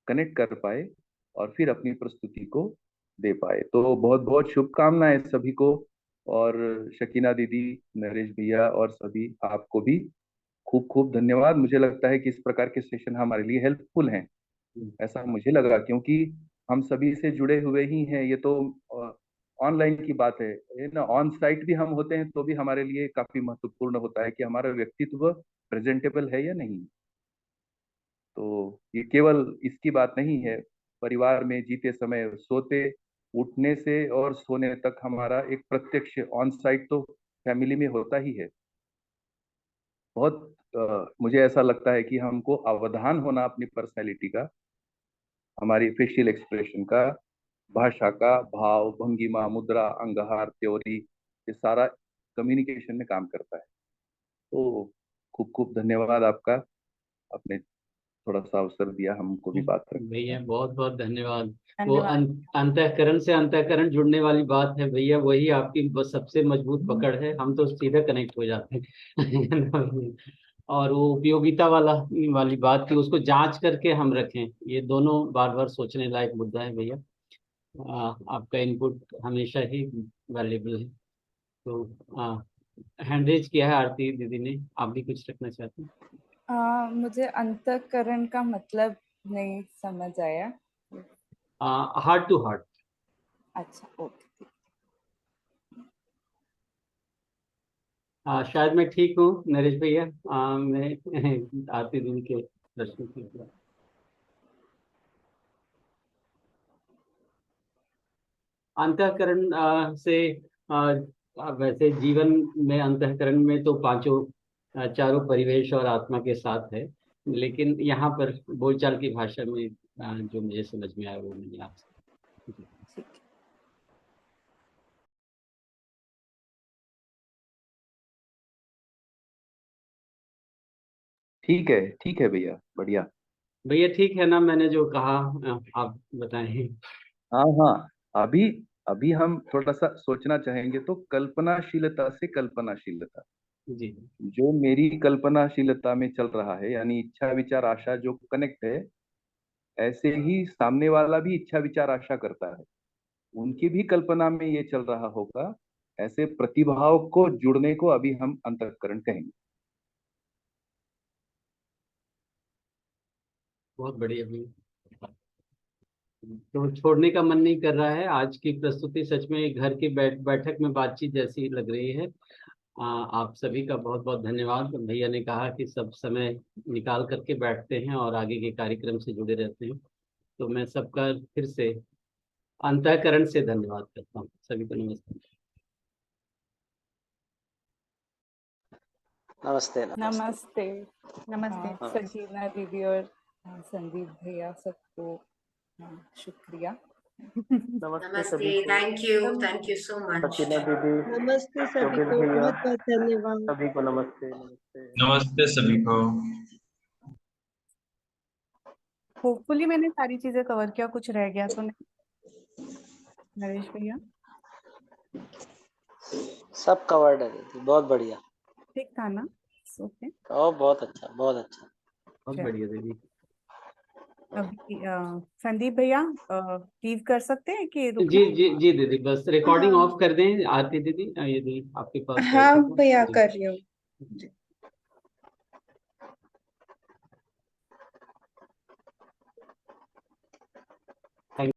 कनेक्ट कर पाए और फिर अपनी प्रस्तुति को दे पाए। तो बहुत बहुत शुभकामनाएं सभी को, और शकीना दीदी, नरेश भैया और सभी आपको भी खूब खूब धन्यवाद। मुझे लगता है कि इस प्रकार के सेशन हमारे लिए हेल्पफुल हैं, ऐसा मुझे लगा, क्योंकि हम सभी से जुड़े हुए ही हैं। ये तो ऑनलाइन की बात है, ये ना ऑन साइट भी हम होते हैं, तो भी हमारे लिए काफी महत्वपूर्ण होता है कि हमारा व्यक्तित्व प्रेजेंटेबल है या नहीं। तो ये केवल इसकी बात नहीं है, परिवार में जीते समय, सोते उठने से और सोने तक हमारा एक प्रत्यक्ष ऑन साइट तो फैमिली में होता ही है। बहुत मुझे ऐसा लगता है कि हमको अवधान होना अपनी पर्सनैलिटी का, हमारी फेशियल एक्सप्रेशन का, भाषा का, भाव, भंगिमा, मुद्रा, अंगहार, थ्योरी, ये सारा कम्युनिकेशन में काम करता है। तो खूब खूब धन्यवाद आपका, आपने थोड़ा सा अवसर दिया हमको भी बात करने भैया का। बहुत बहुत धन्यवाद। वो धन्यवाद। अंतःकरण से अंतःकरण जुड़ने वाली बात है भैया, वही आपकी बस सबसे मजबूत पकड़ है, हम तो सीधे कनेक्ट हो जाते हैं। और वो उपयोगिता वाली बात थी, उसको जांच करके हम रखें, ये दोनों बार बार सोचने लायक मुद्दा है भैया। आपका इनपुट हमेशा ही वैल्यूबल है। तो हैंड रेज किया है आरती दीदी ने, आप भी कुछ रखना चाहते हैं? मुझे अंतःकरण का मतलब नहीं समझ आया। Heart to heart. अच्छा, ओके। शायद मैं ठीक हूँ नरेश भैया। मैं आरती दीदी के प्रश्न की अंतःकरण से वैसे जीवन में अंतःकरण में तो पांचों चारों परिवेश और आत्मा के साथ है, लेकिन यहाँ पर बोलचाल की भाषा में जो मुझे समझ में आया वो मैंने आपसे। ठीक है। ठीक है भैया, बढ़िया। भैया ठीक है ना, मैंने जो कहा आप बताएं। हाँ हाँ, अभी अभी हम थोड़ा सा सोचना चाहेंगे, तो कल्पनाशीलता से कल्पनाशीलता, जी जो मेरी कल्पनाशीलता में चल रहा है, यानी इच्छा विचार आशा जो कनेक्ट है, ऐसे ही सामने वाला भी इच्छा विचार आशा करता है, उनकी भी कल्पना में ये चल रहा होगा। ऐसे प्रतिभाव को जुड़ने को अभी हम अंतःकरण कहेंगे। बहुत बढ़िया भैया। तो छोड़ने का मन नहीं कर रहा है, आज की प्रस्तुति सच में घर की बैठक में बातचीत जैसी लग रही है। आप सभी का बहुत बहुत धन्यवाद। भैया ने कहा कि सब समय निकाल करके बैठते हैं और आगे के कार्यक्रम से जुड़े रहते हैं, तो मैं सबका फिर से अंतःकरण से धन्यवाद करता हूँ। सभी को नमस्कार। नमस्ते नमस्ते। नमस्ते। नमस्ते। हाँ। सकीना दीदी और संदीप भैया सबको हाँ, शुक्रिया। नमस्ते, थैंक यू सो मच। नमस्ते सभी को, बहुत बहुत धन्यवाद। सभी को नमस्ते। नमस्ते नमस्ते सभी को। होपफुली मैंने सारी चीजें कवर किया, कुछ रह गया तो नहीं? नरेश भैया सब कवर्ड है दीदी, बहुत बढ़िया। ठीक था ना? ओके, बहुत अच्छा, बहुत अच्छा। बहुत चलो। बढ़िया दीदी। अभी संदीप भैया लीव कर सकते हैं कि रुकना? जी जी जी दीदी, बस रिकॉर्डिंग ऑफ कर दें आरती दीदी, यदि आपके पास है हाँ तो। भैया, जी। कर रही हूँ।